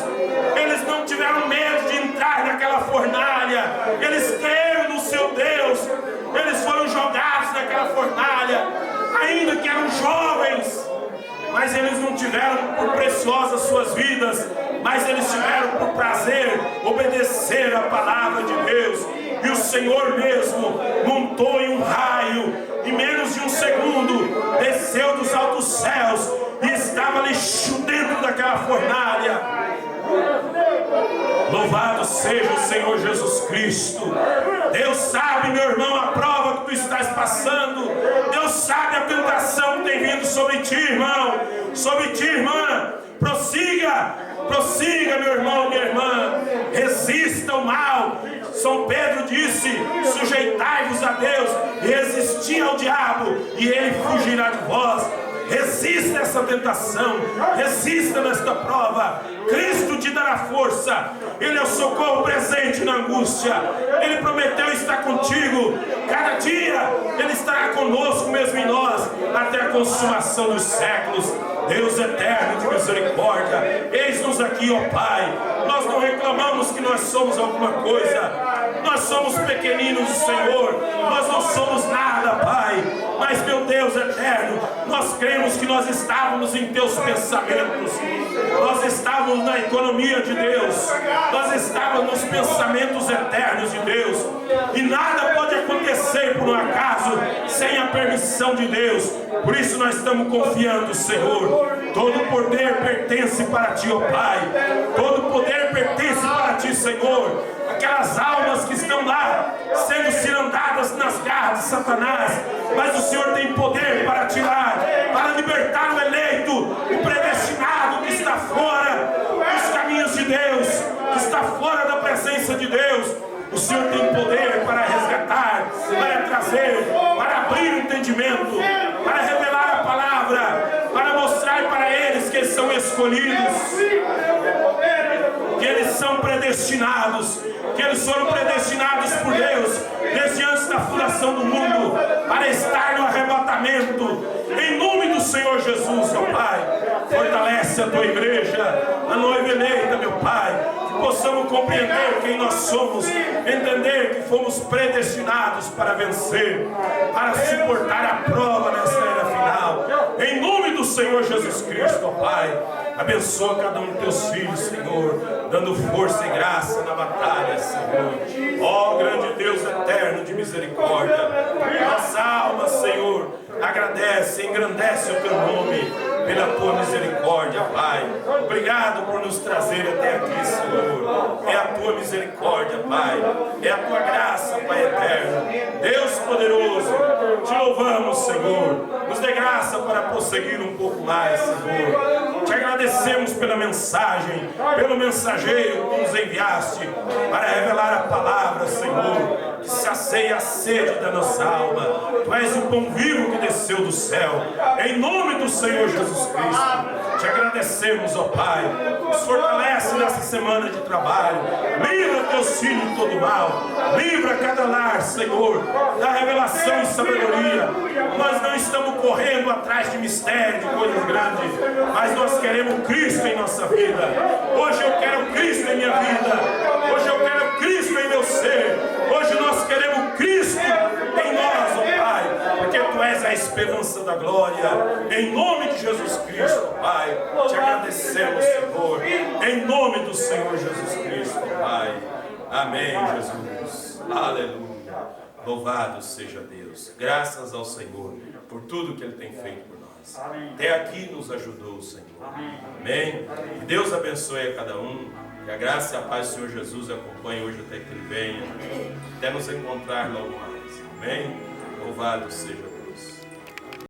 eles não tiveram medo de entrar naquela fornalha, eles creram no seu Deus, eles foram jogados naquela fornalha, ainda que eram jovens, mas eles não tiveram por preciosas suas vidas, mas eles tiveram por prazer obedecer a palavra de Deus. E o Senhor mesmo montou em um raio, em menos de um segundo, desceu dos altos céus e estava ali dentro daquela fornalha. Louvado seja o Senhor Jesus Cristo. Deus sabe, meu irmão, a prova que tu estás passando. Deus sabe a tentação que tem vindo sobre ti, irmão, sobre ti, irmã. Prossiga, prossiga, meu irmão, minha irmã. Resista ao mal. São Pedro disse: sujeitai-vos a Deus e resisti ao diabo, e ele fugirá de vós. Resista essa tentação, resista nesta prova. Cristo te dará força. Ele é o socorro presente na angústia. Ele prometeu estar contigo cada dia. Ele estará conosco mesmo em nós até a consumação dos séculos. Deus eterno de misericórdia, eis-nos aqui, ó Pai. Nós não reclamamos que nós somos alguma coisa. Nós somos pequeninos, Senhor. Nós não somos nada, Pai. Mas, meu Deus eterno, nós cremos que nós estávamos em Teus pensamentos. Nós estávamos na economia de Deus. Nós estávamos nos pensamentos eternos de Deus. E nada pode acontecer por um acaso sem a permissão de Deus. Por isso nós estamos confiando, Senhor. Todo poder pertence para Ti, ó Pai. Todo poder pertence para Ti, Senhor. Aquelas almas que estão lá sendo cirandadas nas garras de Satanás, mas o Senhor tem poder para tirar, para libertar o eleito, o predestinado que está fora dos caminhos de Deus, que está fora da presença de Deus. O Senhor tem poder para resgatar, para trazer, para abrir o entendimento, para revelar a palavra, para mostrar para eles que eles são escolhidos, que eles são predestinados, que eles foram predestinados por Deus desde antes da fundação do mundo, para estar no arrebatamento. Em nome do Senhor Jesus, ó Pai, fortalece a Tua igreja, a noiva eleita, meu Pai, que possamos compreender quem nós somos, entender que fomos predestinados para vencer, para suportar a prova nessa era final. Em nome do Senhor Jesus Cristo, ó Pai, abençoa cada um dos Teus filhos, Senhor, dando força e graça na batalha, Senhor. Ó grande Deus eterno de misericórdia, nossa alma, Senhor, agradece, engrandece o Teu nome pela Tua misericórdia, Pai. Obrigado por nos trazer até aqui, Senhor. É a Tua misericórdia, Pai. É a Tua graça, Pai eterno. Deus poderoso, Te louvamos, Senhor. Nos dê graça para prosseguir um pouco mais, Senhor. Te agradecemos pela mensagem, pelo mensageiro que nos enviaste para revelar a palavra, Senhor, que se sacia a sede da nossa alma. Tu és o pão vivo que desceu do céu. Em nome do Senhor Jesus Cristo, te agradecemos, ó Pai. Nos fortalece nessa semana de trabalho. Livra teus filhos de todo mal. Livra cada lar, Senhor, da revelação e sabedoria. Nós não estamos correndo atrás de mistério, de coisas grandes, mas nós queremos Cristo em nossa vida. Hoje eu quero Cristo em minha vida. Hoje eu quero Cristo em meu ser. Hoje nós queremos Cristo em nós, ó Pai, porque Tu és a esperança da glória. Em nome de Jesus Cristo, Pai, te agradecemos, Senhor. Em nome do Senhor Jesus Cristo, Pai. Amém, Jesus. Aleluia. Louvado seja Deus. Graças ao Senhor por tudo que Ele tem feito por nós. Até aqui nos ajudou, Senhor. Amém. Que Deus abençoe a cada um. Que a graça e a paz do Senhor Jesus acompanhe hoje até que Ele venha. Até nos encontrar logo mais. Amém. Louvado seja Deus.